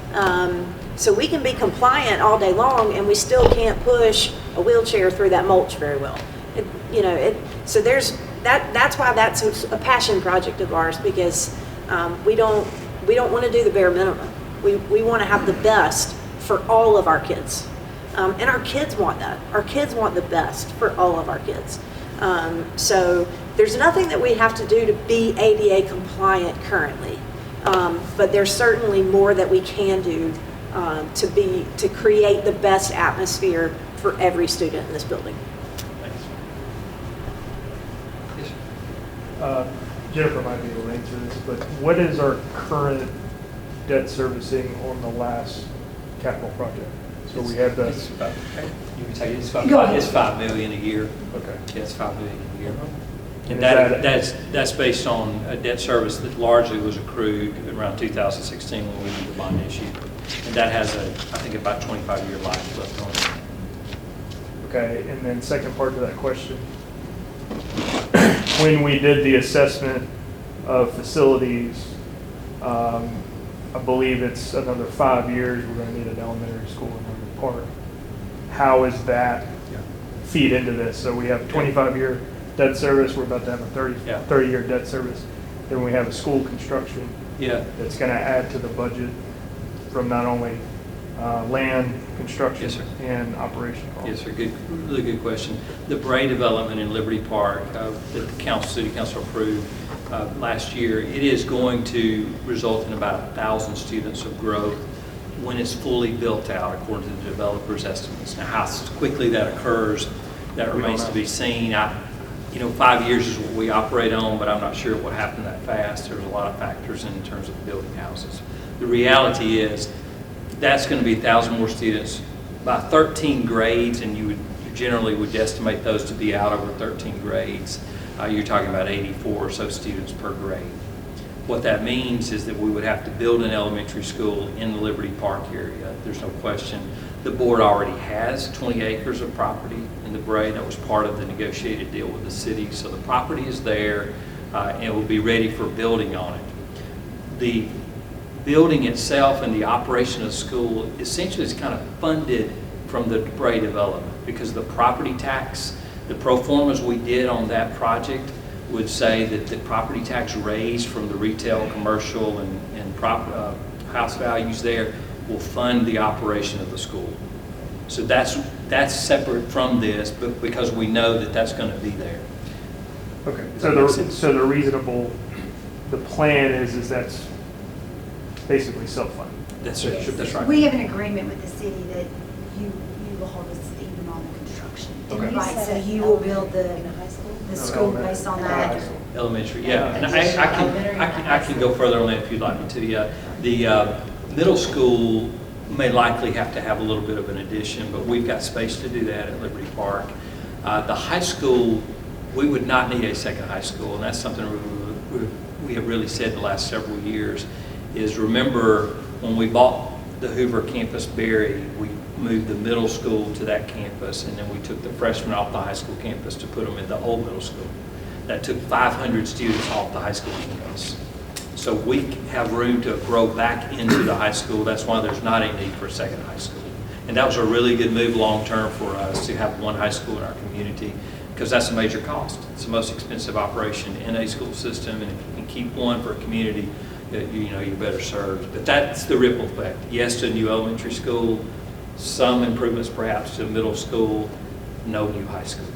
So we can be compliant all day long, and we still can't push a wheelchair through that mulch very well. So there's that's why that's a passion project of ours, because we don't want to do the bare minimum. We want to have the best for all of our kids, and our kids want that. Our kids want the best for all of our kids. So there's nothing that we have to do to be ADA compliant currently, but there's certainly more that we can do to create the best atmosphere for every student in this building. Jennifer might be able to answer this, but what is our current debt servicing on the last capital project? So we have the. It's about, you can take it, Go ahead. it's $5 million a year. Okay. Yeah, it's $5 million a year. And And is that's based on a debt service that largely was accrued around 2016 when we did the bond issue. And that has I think about 25-year life left on it. Okay, and then second part to that question. When we did the assessment of facilities, I believe it's another 5 years, we're going to need an elementary school in Herndon Park. How is that feed into this? So we have a 25-year debt service, we're about to have a 30-year debt service. Then we have a school construction Yeah. that's going to add to the budget from not only land, construction, Yes, sir. and operation costs? Yes, sir, good, really good question. The Bray development in Liberty Park that the city council approved last year, it is going to result in about 1,000 students of growth when it's fully built out, according to the developer's estimates. Now, how quickly that occurs, that remains to be seen. 5 years is what we operate on, but I'm not sure it will happen that fast. There's a lot of factors in terms of building houses. The reality is that's going to be 1,000 more students by 13 grades, and you generally would estimate those to be out over 13 grades. You're talking about 84 or so students per grade. What that means is that we would have to build an elementary school in the Liberty Park area. There's no question. The board already has 20 acres of property in the Bray. That was part of the negotiated deal with the city. So the property is there and it will be ready for building on it. The building itself and the operation of the school essentially is kind of funded from the Bray development because the property tax, the pro formas we did on that project would say that the property tax raised from the retail, commercial, and house values there will fund the operation of the school. So that's separate from this, but because we know that that's going to be there. Okay, Does that make sense? so the plan is that's basically self-funded. That's Yes. right. We have an agreement with the city that you will hold us even on the construction. Okay. Right, so you will build the school elementary. based on that. Elementary, yeah. And I can go further on that if you'd like me to. The middle school may likely have to have a little bit of an addition, but we've got space to do that at Liberty Park. The high school, we would not need a second high school, and that's something we have really said the last several years, is remember when we bought the Hoover campus Berry, we moved the middle school to that campus, and then we took the freshmen off the high school campus to put them at the old middle school. That took 500 students off the high school campus. So we have room to grow back into the high school. That's why there's not a need for a second high school. And that was a really good move long-term for us to have one high school in our community, because that's a major cost. It's the most expensive operation in a school system, and if you can keep one for a community, you're better served. But that's the ripple effect. Yes to a new elementary school, some improvements perhaps to middle school, no new high school.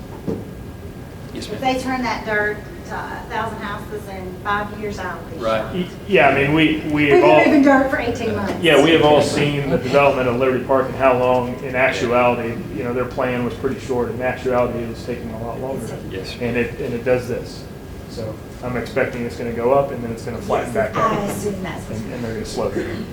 Yes, If ma'am. they turn that dirt to 1,000 houses in 5 years, I'll be shocked. Right. Yeah, I mean, we We've have been all, moving dirt for 18 months. yeah, we have all seen the development of Liberty Park and how long, in actuality, their plan was pretty short. In actuality, it was taking a lot longer. Yes, sir. And it does this. So I'm expecting it's going to go up and then it's going to flatten back out. I assume that's what's And they're going to slow down.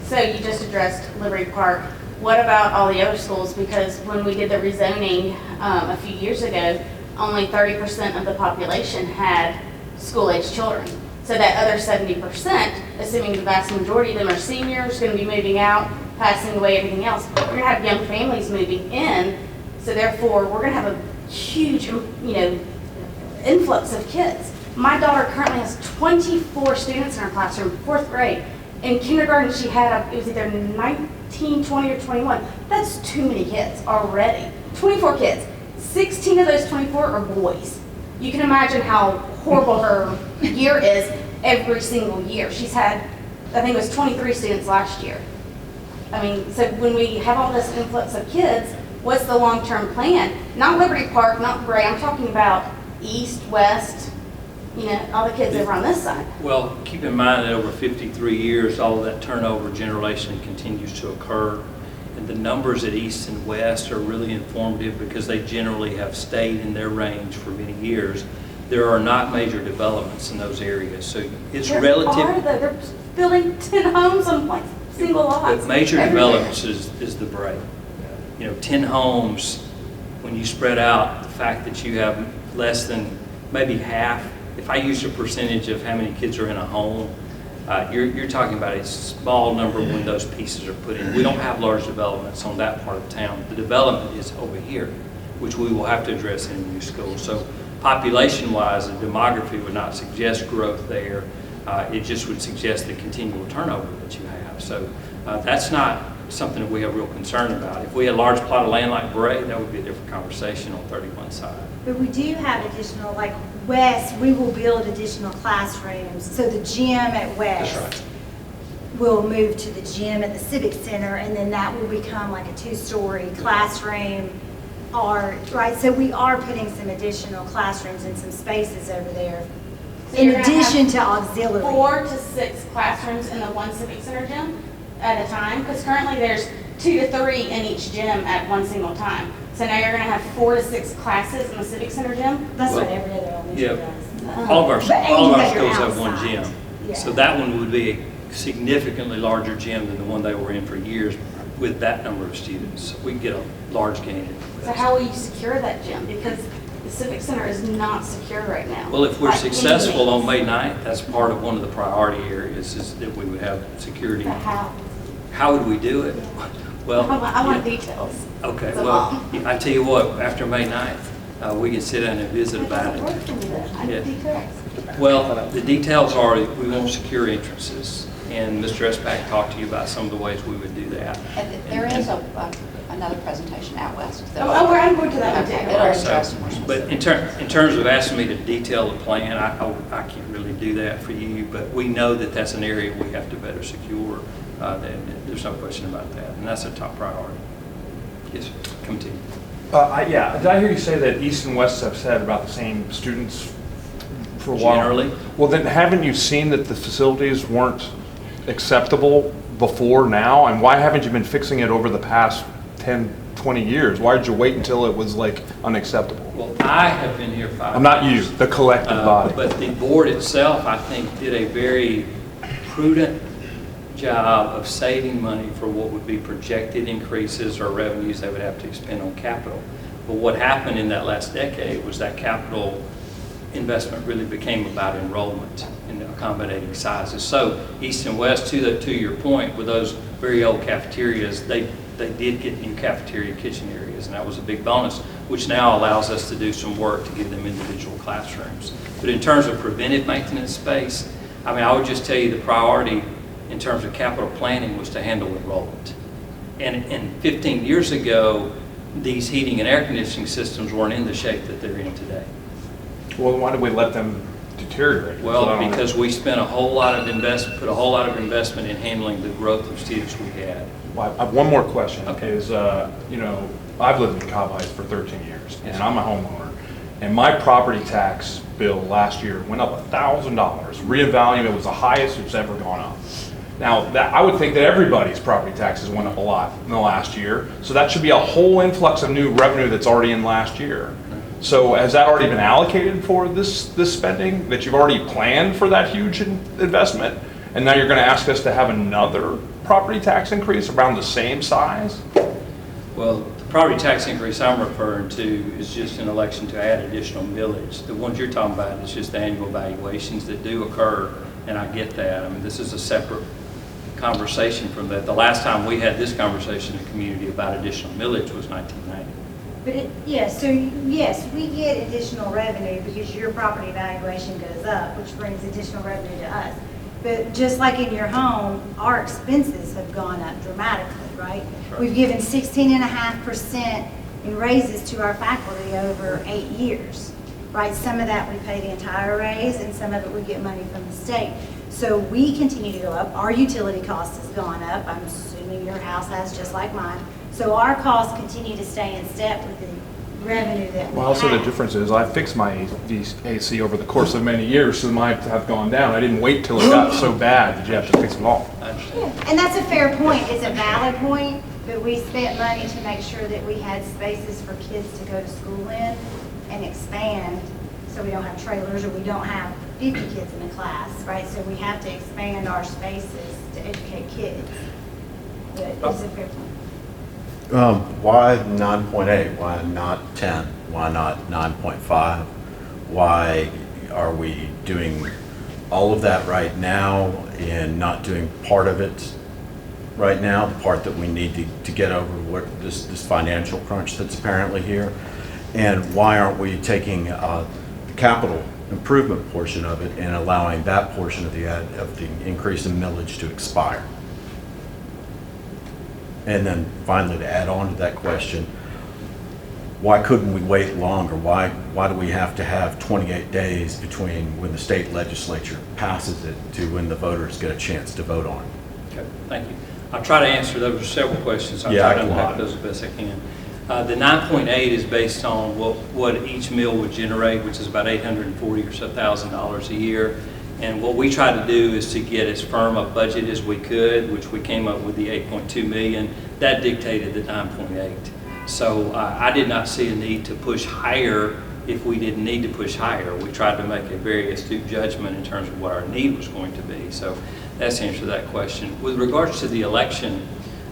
So you just addressed Liberty Park. What about all the other schools? Because when we did the rezoning a few years ago, only 30% of the population had school-age children. So that other 70%, assuming the vast majority of them are seniors, going to be moving out, passing away, everything else, we're going to have young families moving in. So therefore, we're going to have a huge, influx of kids. My daughter currently has 24 students in her classroom, 4th grade. In kindergarten, she had, it was either 19, 20, or 21. That's too many kids already. 24 kids. 16 of those 24 are boys. You can imagine how horrible her year is every single year. She's had, I think it was 23 students last year. I mean, so when we have all this influx of kids, what's the long-term plan? Not Liberty Park, not Bray, I'm talking about east, west, all the kids over on this side. Well, keep in mind that over 53 years, all of that turnover generation continues to occur. And the numbers at East and West are really informative because they generally have stayed in their range for many years. There are not major developments in those areas, so it's There relative. are, though. They're building 10 homes on like single lots. But major everywhere. developments is the Bray. 10 homes, when you spread out the fact that you have less than maybe half, if I use a percentage of how many kids are in a home, you're talking about a small number when those pieces are put in. We don't have large developments on that part of town. The development is over here, which we will have to address in a new school. So population-wise, the demography would not suggest growth there. It just would suggest the continual turnover that you have. So that's not something that we have real concern about. If we had a large plot of land like Bray, that would be a different conversation on 31 side. But we do have additional, like West, we will build additional classrooms. So the gym at West. That's right. will move to the gym at the Civic Center, and then that will become like a 2-story classroom, art, right? So we are putting some additional classrooms and some spaces over there, So in you're gonna have addition to auxiliary. 4 to 6 classrooms in the one Civic Center gym at a time, because currently there's 2 to 3 in each gym at one single time. So now you're gonna have 4 to 6 classes in the Civic Center gym. That's what Well, every other elementary yeah. does. All of our, But- and all you of our have your schools have one outside. gym. Yeah. So that one would be a significantly larger gym than the one they were in for years with that number of students. We can get a large gain in. So how will you secure that gym? Because the Civic Center is not secure right now. Well, if we're By successful any on May 9th, that's part of one of the priority areas is that we would have security. means. But how? How would we do it? Well, I want details. okay, It's a well, lot. I tell you what, after May 9th, we can sit down and visit It about doesn't it. work for me then. I Yeah. need details. Well, the details are that we want secure entrances, and Mr. Espak talked to you about some of the ways we would do that. And there is another presentation out west. I'm going to that one Okay, too. it'll So, address more but in terms of asking me to detail the plan, I can't really do that for you, but we know that that's an area we have to better secure. There's no question about that, and that's a top priority. Yes, continue. Yeah, did I hear you say that east and west have said about the same students for a while? Generally. Well, then haven't you seen that the facilities weren't acceptable before now? And why haven't you been fixing it over the past 10, 20 years? Why did you wait until it was like unacceptable? Well, I have been here 5 I'm not you, years. the collective body. But the board itself, I think, did a very prudent job of saving money for what would be projected increases or revenues they would have to expend on capital. But what happened in that last decade was that capital investment really became about enrollment and accommodating sizes. So east and west, to your point, with those very old cafeterias, they did get new cafeteria kitchen areas, and that was a big bonus, which now allows us to do some work to give them individual classrooms. But in terms of preventive maintenance space, I mean, I would just tell you the priority in terms of capital planning was to handle enrollment. And 15 years ago, these heating and air conditioning systems weren't in the shape that they're in today. Well, why did we let them deteriorate? Well, because we spent put a whole lot of investment in handling the growth of students we had. Well, I have one more question. Okay. Is, I've lived in Cahaba Heights for 13 years, and I'm a homeowner, and my property tax bill last year went up $1,000. Reevaluated, it was the highest it's ever gone up. Now, I would think that everybody's property taxes went up a lot in the last year, so that should be a whole influx of new revenue that's already in last year. So has that already been allocated for this spending, that you've already planned for that huge investment? And now you're going to ask us to have another property tax increase around the same size? Well, the property tax increase I'm referring to is just an election to add additional millage. The ones you're talking about is just the annual valuations that do occur, and I get that. I mean, this is a separate conversation from that. The last time we had this conversation in the community about additional millage was 1990. But yes, we get additional revenue because your property valuation goes up, which brings additional revenue to us. But just like in your home, our expenses have gone up dramatically, right? right. We've given 16.5% in raises to our faculty over 8 years, right? Some of that we pay the entire raise, and some of it we get money from the state. So we continue to go up. Our utility cost has gone up. I'm assuming your house has, just like mine. So our costs continue to stay in step with the revenue that we Well, also the have. difference is I fixed my AC over the course of many years, so mine have gone down. I didn't wait till it got so bad that you have to fix them all. I understand. And that's a fair point. It's a valid point, but we spent money to make sure that we had spaces for kids to go to school in and expand, so we don't have trailers or we don't have 50 kids in a class, right? So we have to expand our spaces to educate kids. But it's a fair point. Why 9.8? Why not 10? Why not 9.5? Why are we doing all of that right now and not doing part of it right now, the part that we need to get over this financial crunch that's apparently here? And why aren't we taking the capital improvement portion of it and allowing that portion of the increase in millage to expire? And then finally, to add on to that question, why couldn't we wait longer? Why do we have to have 28 days between when the state legislature passes it to when the voters get a chance to vote on it? Okay, thank you. I'll try to answer those several questions. I'll Yeah, try to I can. unpack those as best I can. The 9.8 is based on what each mill would generate, which is about $840 or so thousand a year. And what we tried to do is to get as firm a budget as we could, which we came up with the 8.2 million. That dictated the 9.8. So I did not see a need to push higher if we didn't need to push higher. We tried to make a very astute judgment in terms of what our need was going to be. So that's the answer to that question. With regards to the election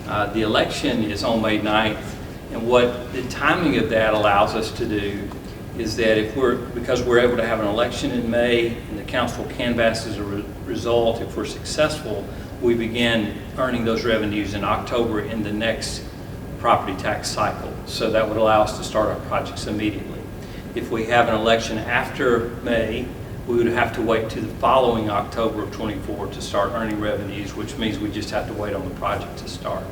is on May 9th. And what the timing of that allows us to do is that because we're able to have an election in May and the council canvasses a result, if we're successful, we begin earning those revenues in October in the next property tax cycle. So that would allow us to start our projects immediately. If we have an election after May, we would have to wait to the following October of 24 to start earning revenues, which means we just have to wait on the project to start.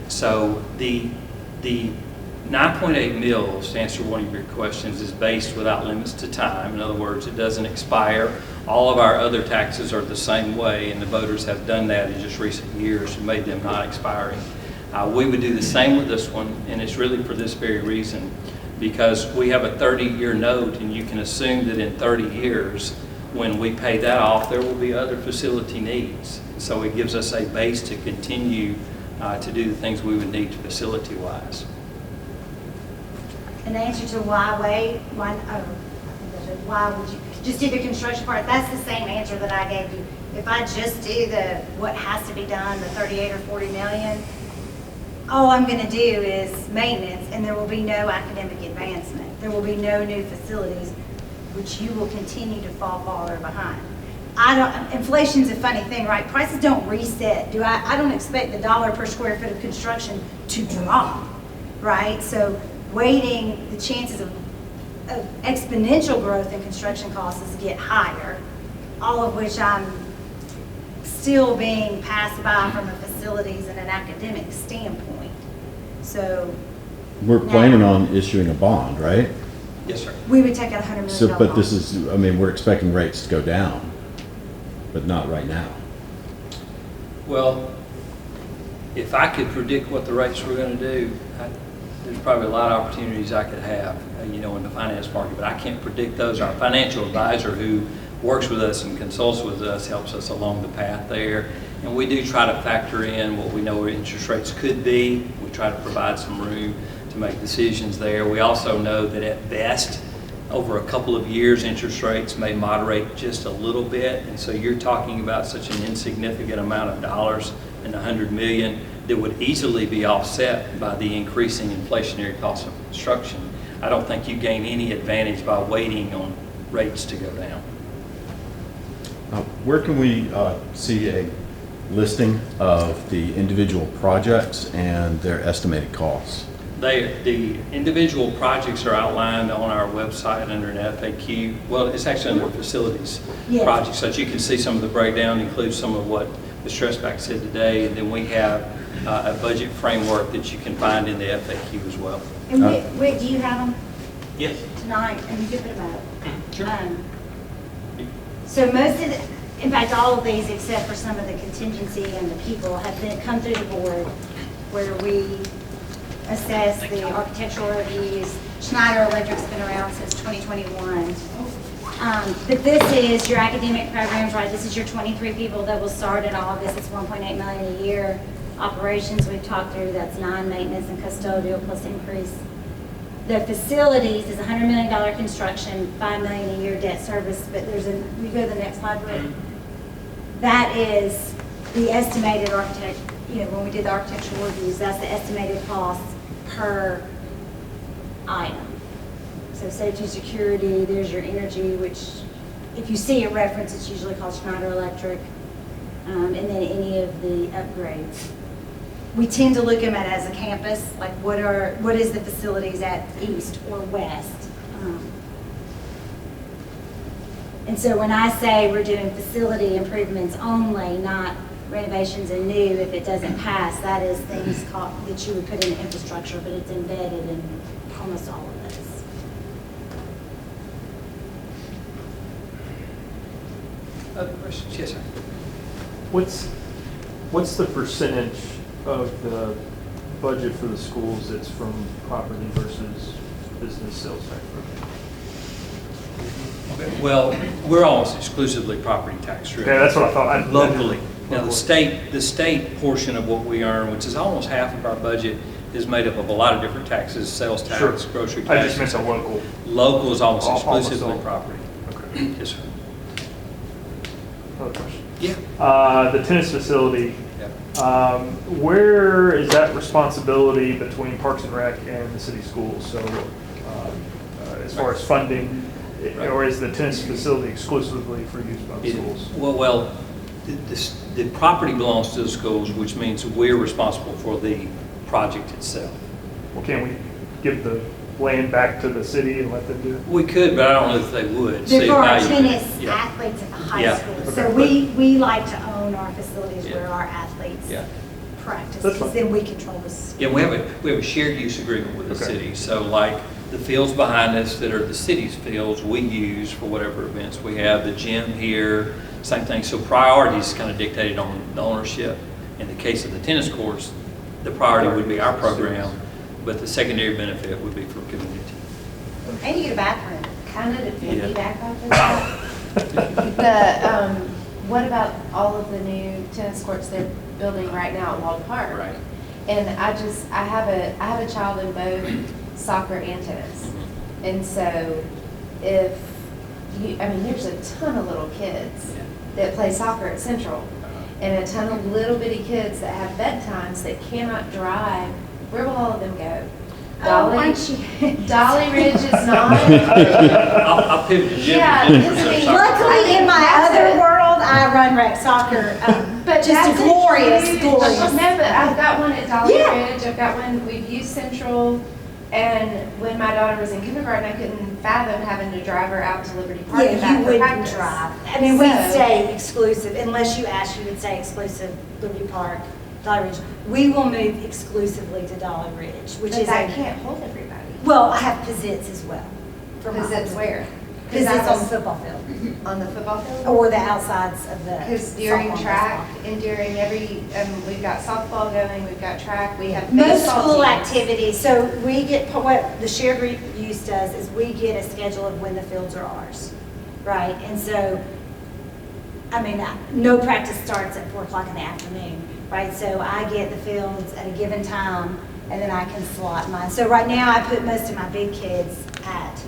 So the 9.8 mills, to answer one of your questions, is based without limits to time. In other words, it doesn't expire. All of our other taxes are the same way, and the voters have done that in just recent years and made them not expiring. We would do the same with this one, and it's really for this very reason, because we have a 30-year note, and you can assume that in 30 years, when we pay that off, there will be other facility needs. So it gives us a base to continue to do the things we would need facility-wise. An answer to why wait, why would you just do the construction part? That's the same answer that I gave you. If I just do what has to be done, the 38 or 40 million, all I'm going to do is maintenance, and there will be no academic advancement. There will be no new facilities, which you will continue to fall farther behind. Inflation's a funny thing, right? Prices don't reset. I don't expect the dollar per square foot of construction to drop, right? So waiting, the chances of exponential growth in construction costs get higher, all of which I'm still being passed by from a facilities and an academic standpoint. So We're planning on issuing a bond, right? Yes, sir. we would take out $100 million. So, but this is, I mean, we're expecting rates to go down, but not right now. Well, if I could predict what the rates were going to do, there's probably a lot of opportunities I could have, in the finance market, but I can't predict those. Our financial advisor who works with us and consults with us helps us along the path there. And we do try to factor in what we know where interest rates could be. We try to provide some room to make decisions there. We also know that at best, over a couple of years, interest rates may moderate just a little bit. And so you're talking about such an insignificant amount of dollars in the $100 million that would easily be offset by the increasing inflationary cost of construction. I don't think you gain any advantage by waiting on rates to go down. Where can we see a listing of the individual projects and their estimated costs? The individual projects are outlined on our website under an FAQ. Well, it's actually under facilities projects, so that you can see some of the breakdown, includes some of what Ms. Tressback said today, and then we have a budget framework that you can find in the FAQ as well. And Whit, do you have them Yes. tonight? And you can put them up. Sure. So most of in fact, all of these, except for some of the contingency and the people, have come through the board where we assess the architectural reviews. Schneider Electric's been around since 2021. But this is your academic programs, right? This is your 23 people that will start in August. It's $1.8 million a year. Operations we've talked through, that's 9 maintenance and custodial plus increase. The facilities is $100 million construction, $5 million a year debt service, but we go to the next slide, Rick. That is the estimated architect, when we did the architectural reviews, that's the estimated cost per item. So safety, security, there's your energy, which if you see a reference, it's usually called Schneider Electric, and then any of the upgrades. We tend to look at them as a campus, like what is the facilities at east or west. And so when I say we're doing facility improvements only, not renovations and new, if it doesn't pass, that is things that you would put in infrastructure, but it's embedded in almost all of this. Other questions? Yes, sir. What's What's the percentage of the budget for the schools that's from property versus business sales tax revenue? Well, we're almost exclusively property tax driven. Okay, that's what I thought. Locally. Now, the state portion of what we earn, which is almost half of our budget, is made up of a lot of different taxes, sales tax, Sure. grocery tax. I just meant the local. Local is almost Almost exclusively all. property. Okay. Yes, sir. Another question. Yeah. The tennis facility, Yeah. where is that responsibility between Parks and Rec and the city schools? So as far as funding, or is the tennis facility exclusively for use by the schools? Well, the property belongs to the schools, which means we're responsible for the project itself. Well, can't we give the land back to the city and let them do it? We could, but I don't know if they would. They're See for our value. tennis Yeah. athletes at the high Yeah. school. So Okay. we like to own our facilities Yeah. where our athletes Yeah. practice, That's because fine. then we control this. Yeah, we have a shared use agreement with the Okay. city. So like the fields behind us that are the city's fields, we use for whatever events we have. The gym here, same thing. So priorities kind of dictated on the ownership. In the case of the tennis courts, the priority would be our program, but the secondary benefit would be for community. And you get a bathroom. Kind of to Yeah. piggyback off of that, what about all of the new tennis courts they're building right now at Log Park? Right. And I have a child in both soccer and tennis. And so there's a ton of little kids that play soccer at Central, and a ton of little bitty kids that have bedtimes that cannot drive. Where will all of them go? Dolly Ridge is not. I'll pivot to gym. Yeah, because I mean, Luckily, in my that's other it. world, I run rec soccer, But just that's a glorious, huge- glorious. No, but I've got one at Dolly Yeah. Ridge, I've got one, we've used Central, and when my daughter was in kindergarten, I couldn't fathom having to drive her out to Liberty Park and Yeah, back you for wouldn't practice. drive. I mean, we So- stay exclusive, unless you ask, you would say exclusive Liberty Park, Dolly Ridge. We will move exclusively to Dolly Ridge, which But is that a, can't hold everybody. well, I have Pizzitz as well. for my Because it's husband. where? 'Cause I Pizzitz on the was- football field, On the football field? or the outsides of the. Because during softball and track baseball. and during we've got softball going, we've got track, we have Most baseball school teams. activities, so we get, what the shared use does is we get a schedule of when the fields are ours, right? And so, I mean, no practice starts at 4 o'clock in the afternoon, right? So I get the fields at a given time, and then I can slot mine. So right now, I put most of my big kids at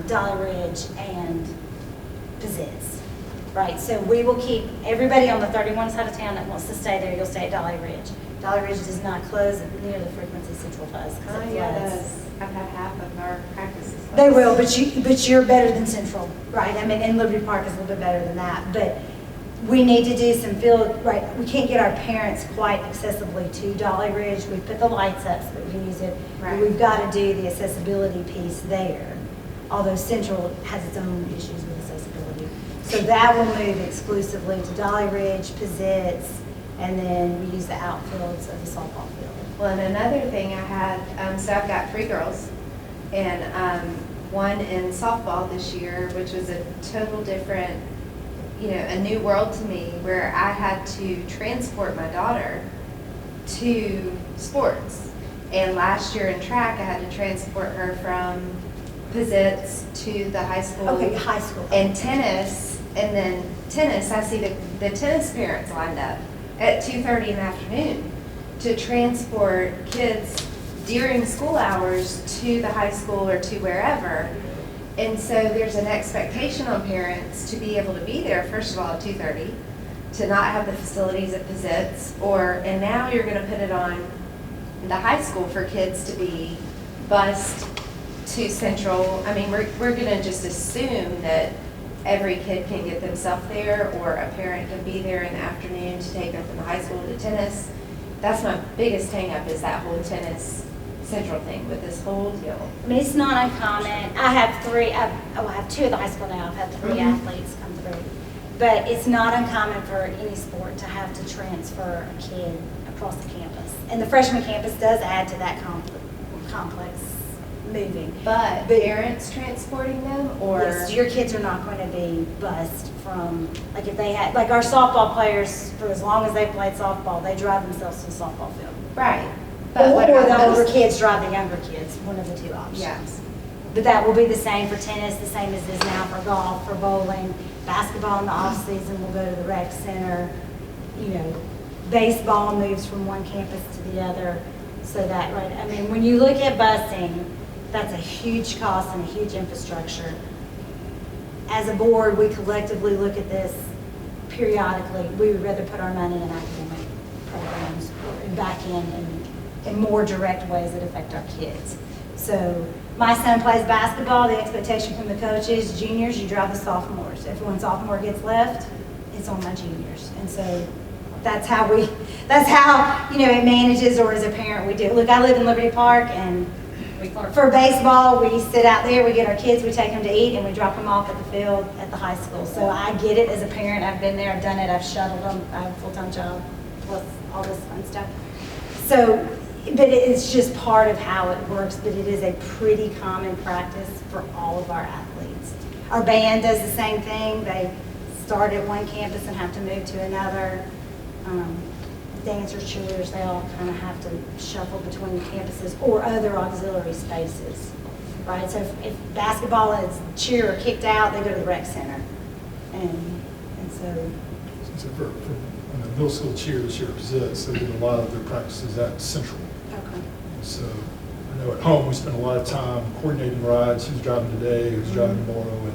Dolly Ridge and Pizzitz, right? So we will keep everybody on the 31 side of town that wants to stay there, you'll stay at Dolly Ridge. Dolly Ridge does not close at near the frequency Central does, because Oh, it yeah, it floods. does. I've had half of our practices. They will, but you're better than Central, right? I mean, and Liberty Park is a little bit better than that, but we need to do some field, right? We can't get our parents quite accessibly to Dolly Ridge. We put the lights up so that we can use it, but Right. we've got to do the accessibility piece there. Although Central has its own issues with accessibility. So that will move exclusively to Dolly Ridge, Pizzitz, and then we use the outfields of the softball field. Well, and another thing I had, so I've got 3 girls, and one in softball this year, which was a total different, a new world to me, where I had to transport my daughter to sports. And last year in track, I had to transport her from Pizzitz to the high school. Okay, high school. And tennis, and then tennis, I see the tennis parents lined up at 2:30 in the afternoon to transport kids during school hours to the high school or to wherever. And so there's an expectation on parents to be able to be there, first of all, at 2:30, to not have the facilities at Pizzitz, and now you're gonna put it on the high school for kids to be bused to Central. I mean, we're gonna just assume that every kid can get themselves there, or a parent can be there in the afternoon to take them from the high school to tennis. That's my biggest hang-up, is that whole tennis Central thing with this whole deal. I mean, it's not uncommon. I have 3, I have 2 at the high school now. I've had 3 athletes come through. But it's not uncommon for any sport to have to transfer a kid across the campus. And the freshman campus does add to that complex moving. But parents transporting them, or? Yes, your kids are not going to be bused from, like if they had, like our softball players, for as long as they played softball, they drive themselves to the softball field. Right. But what Or about the older those- kids drive the younger kids, one of the two options. Yeah. But that will be the same for tennis, the same as it is now for golf, for bowling. Basketball in the off-season will go to the rec center. You know, baseball moves from one campus to the other. So that, right, I mean, when you look at busing, that's a huge cost and a huge infrastructure. As a board, we collectively look at this periodically. We would rather put our money in academic programs or back in more direct ways that affect our kids. So my son plays basketball. The expectation from the coach is juniors, you drive the sophomores. If one sophomore gets left, it's on my juniors. And so that's how, you know, it manages, or as a parent, we do. Look, I live in Liberty Park, and for baseball, we sit out there, we get our kids, we take them to eat, and we drop them off at the field at the high school. So I get it as a parent. I've been there, I've done it, I've shuttled them. I have a full-time job, plus all this fun stuff. So, but it's just part of how it works, but it is a pretty common practice for all of our athletes. Our band does the same thing. They start at one campus and have to move to another. Dancers, cheerleaders, they all kind of have to shuffle between campuses or other auxiliary spaces, right? So if basketball is cheer or kicked out, they go to the rec center. And so. So for middle school cheer this year exists, they did a lot of their practices at Central. Okay. So I know at home we spend a lot of time coordinating rides, who's driving today, who's driving tomorrow,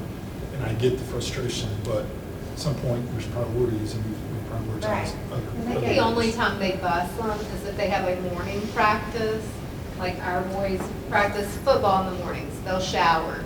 and I get the frustration, but at some point there's priorities, and we prioritize Right. other. I think the only time they bus them is if they have a morning practice, like our boys practice football in the mornings. They'll shower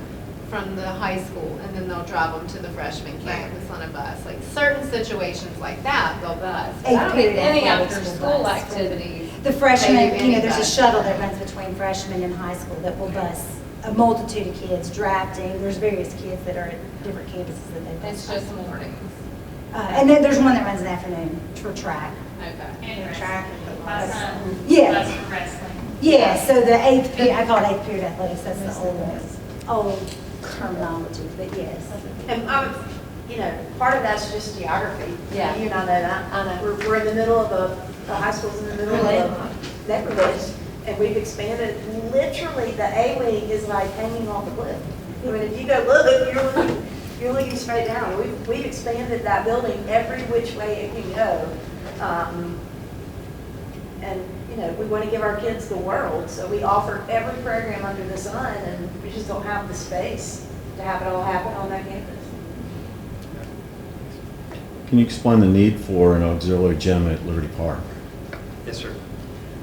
from the high school, and then they'll drive them to the freshman campus on a bus. Like certain situations like that, they'll bus. But I don't think any after-school activities. The freshmen, they do you know, there's a bus. shuttle that runs between freshmen and high school that will bus a multitude of kids drafting. There's various kids that are at different campuses that they bus. It's just mornings. And then there's one that runs in the afternoon for track. Okay. And track and football. Yeah. Yeah, so the eighth period, I call it eighth period athletics, that's the old terminology, but yes. And you know, part of that's just geography. Yeah. You and I know that. I know. We're in the middle of the high school's in the middle of neighborhoods, and we've expanded. Literally, the A wing is like hanging off the cliff. I mean, if you go look, you're looking straight down. We've expanded that building every which way it can go. And, you know, we want to give our kids the world, so we offer every program under the sun, and we just don't have the space to have it all happen on that campus. Can you explain the need for an auxiliary gym at Liberty Park? Yes, sir.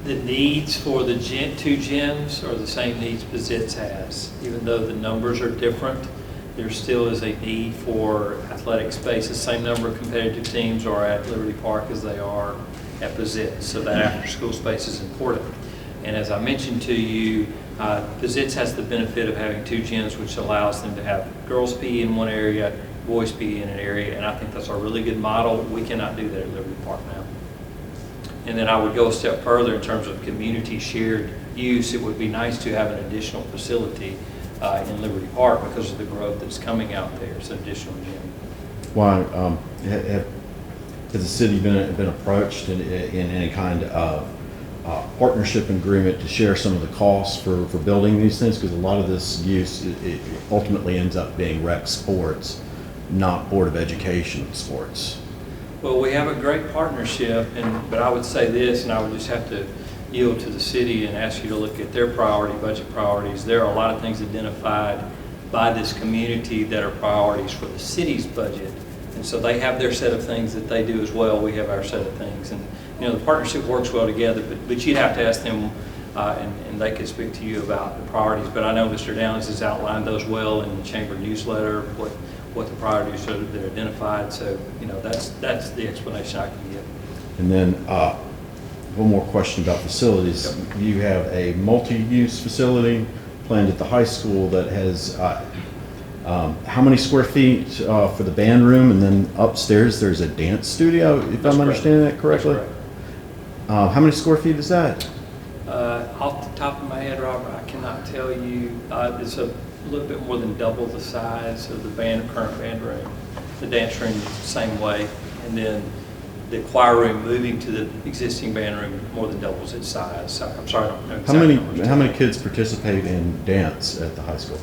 The needs for the two gyms are the same needs Bezits has. Even though the numbers are different, there still is a need for athletic space. The same number of competitive teams are at Liberty Park as they are at Bezits. So that after-school space is important. And as I mentioned to you, Bezits has the benefit of having two gyms, which allows them to have girls' PE in one area, boys' PE in an area, and I think that's a really good model. We cannot do that at Liberty Park now. And then I would go a step further in terms of community shared use. It would be nice to have an additional facility in Liberty Park because of the growth that's coming out there. It's an additional gym. Why, has the city been approached in any kind of partnership agreement to share some of the costs for building these things? Because a lot of this use, it ultimately ends up being rec sports, not Board of Education sports. Well, we have a great partnership, but I would say this, and I would just have to yield to the city and ask you to look at their budget priorities. There are a lot of things identified by this community that are priorities for the city's budget. And so they have their set of things that they do as well. We have our set of things. And, you know, the partnership works well together, but you'd have to ask them, and they could speak to you about the priorities. But I know Mr. Downs has outlined those well in the chamber newsletter, what the priorities are that are identified. So, you know, that's the explanation I can give. And then One more question about facilities. You have a multi-use facility planned at the high school that has how many square feet for the band room, and then upstairs there's a dance studio, if I'm understanding that correctly? That's correct. How many square feet is that? Off the top of my head, Robert, I cannot tell you. It's a little bit more than double the size of the current band room. The dance room is the same way. And then the choir room moving to the existing band room more than doubles its size. So, I'm sorry, I don't know exactly How many kids participate in dance at the high school?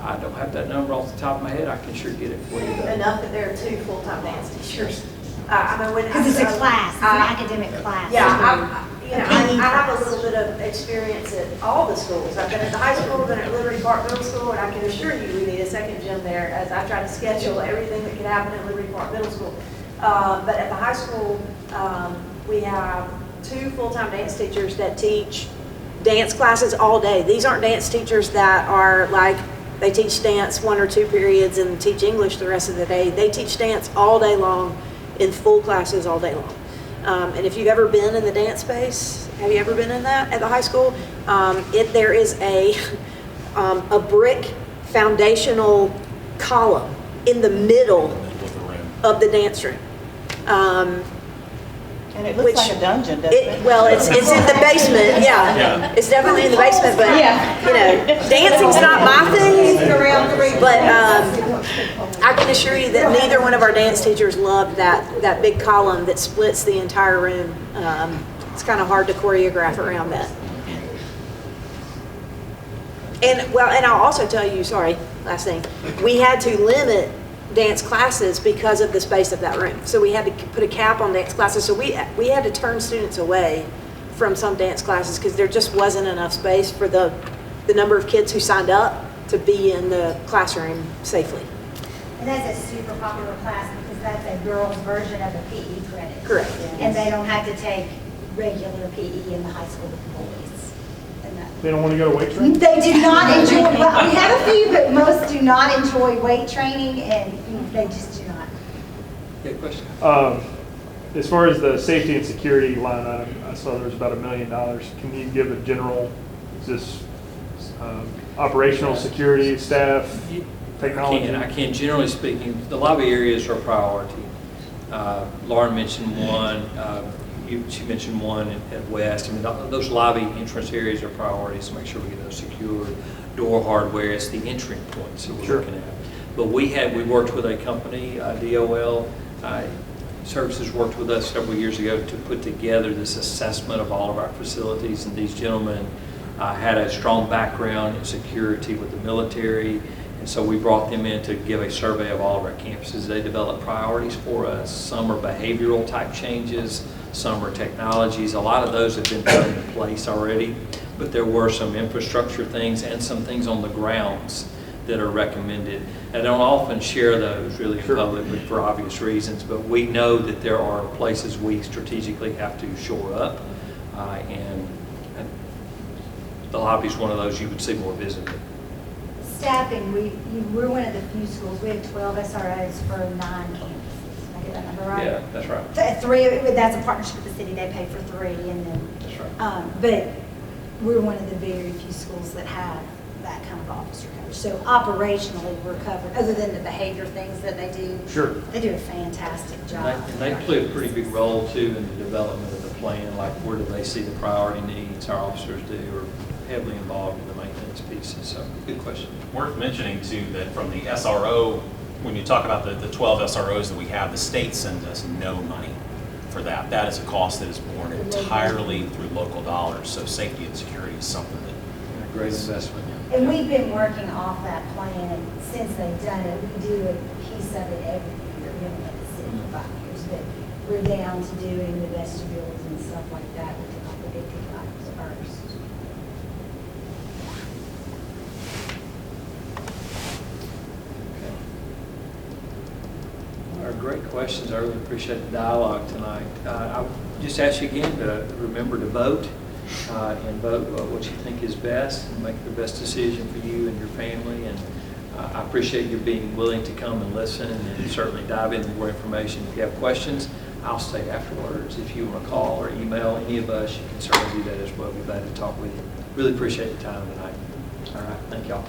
I don't have that number off the top of my head. I can sure get it for you, though. Enough that there are 2 full-time dance teachers. I mean, when Because it's a class, it's an academic class. Yeah, I have a little bit of experience at all the schools. I've been at the high school, been at Liberty Park Middle School, and I can assure you we need a second gym there as I try to schedule everything that could happen at Liberty Park Middle School. But at the high school, we have 2 full-time dance teachers that teach dance classes all day. These aren't dance teachers that are like, they teach dance 1 or 2 periods and teach English the rest of the day. They teach dance all day long in full classes all day long. And if you've ever been in the dance space, have you ever been in that at the high school? There is a brick foundational column in the middle of the dance room. And it looks like a dungeon, doesn't it? Well, it's in the basement, yeah. It's definitely in the basement, but, you know, dancing's not my thing. But I can assure you that neither one of our dance teachers loved that big column that splits the entire room. It's kind of hard to choreograph around that. And I'll also tell you, sorry, last thing, we had to limit dance classes because of the space of that room. So we had to put a cap on dance classes. So we had to turn students away from some dance classes because there just wasn't enough space for the number of kids who signed up to be in the classroom safely. And that's a super popular class because that's a girls' version of a PE credit. Correct. And they don't have to take regular PE in the high school with the boys. And that- They don't want to go to weight training? They do not enjoy, well, we have a few, but most do not enjoy weight training, and they just do not. Good question. As far as the safety and security line item, I saw there was about $1 million. Can you give a general, is this operational security, staff, technology? I can. Generally speaking, the lobby areas are a priority. Lauren mentioned one. She mentioned one at West. I mean, those lobby entrance areas are priorities to make sure we get those secured. Door hardware, it's the entry points that we're looking at. But we worked with a company, DOL Services worked with us several years ago to put together this assessment of all of our facilities, and these gentlemen had a strong background in security with the military, and so we brought them in to give a survey of all of our campuses. They developed priorities for us. Some are behavioral type changes, some are technologies. A lot of those have been put in place already, but there were some infrastructure things and some things on the grounds that are recommended. I don't often share those really in public for obvious reasons, but we know that there are places we strategically have to shore up, and the lobby is one of those you would see more visited. Staffing, we're one of the few schools, we have 12 SROs for 9 campuses. Did I get that number right? Yeah, that's right. 3, that's a partnership with the city, they pay for 3, and then. That's right. But we're one of the very few schools that have that kind of officer coverage. So operationally, we're covered, other than the behavior things that they do. Sure. They do a fantastic job. And they play a pretty big role too in the development of the plan, like where do they see the priority needs, our officers do, or heavily involved in the maintenance pieces. So good question. Worth mentioning too that from the SRO, when you talk about the 12 SROs that we have, the state sends us no money for that. That is a cost that is borne entirely through local dollars. So safety and security is something that a great investment. And we've been working off that plan since they've done it. We do a piece of it every year. We haven't had the city for 5 years, but we're down to doing the vestibules and stuff like that. We took off the big ticket items first. Are great questions. I really appreciate the dialogue tonight. I would just ask you again to remember to vote and vote what you think is best and make the best decision for you and your family. And I appreciate you being willing to come and listen and certainly dive into more information. If you have questions, I'll stay afterwards. If you want to call or email any of us, you can certainly do that as well. We'd be glad to talk with you. Really appreciate your time tonight. All right. Thank y'all.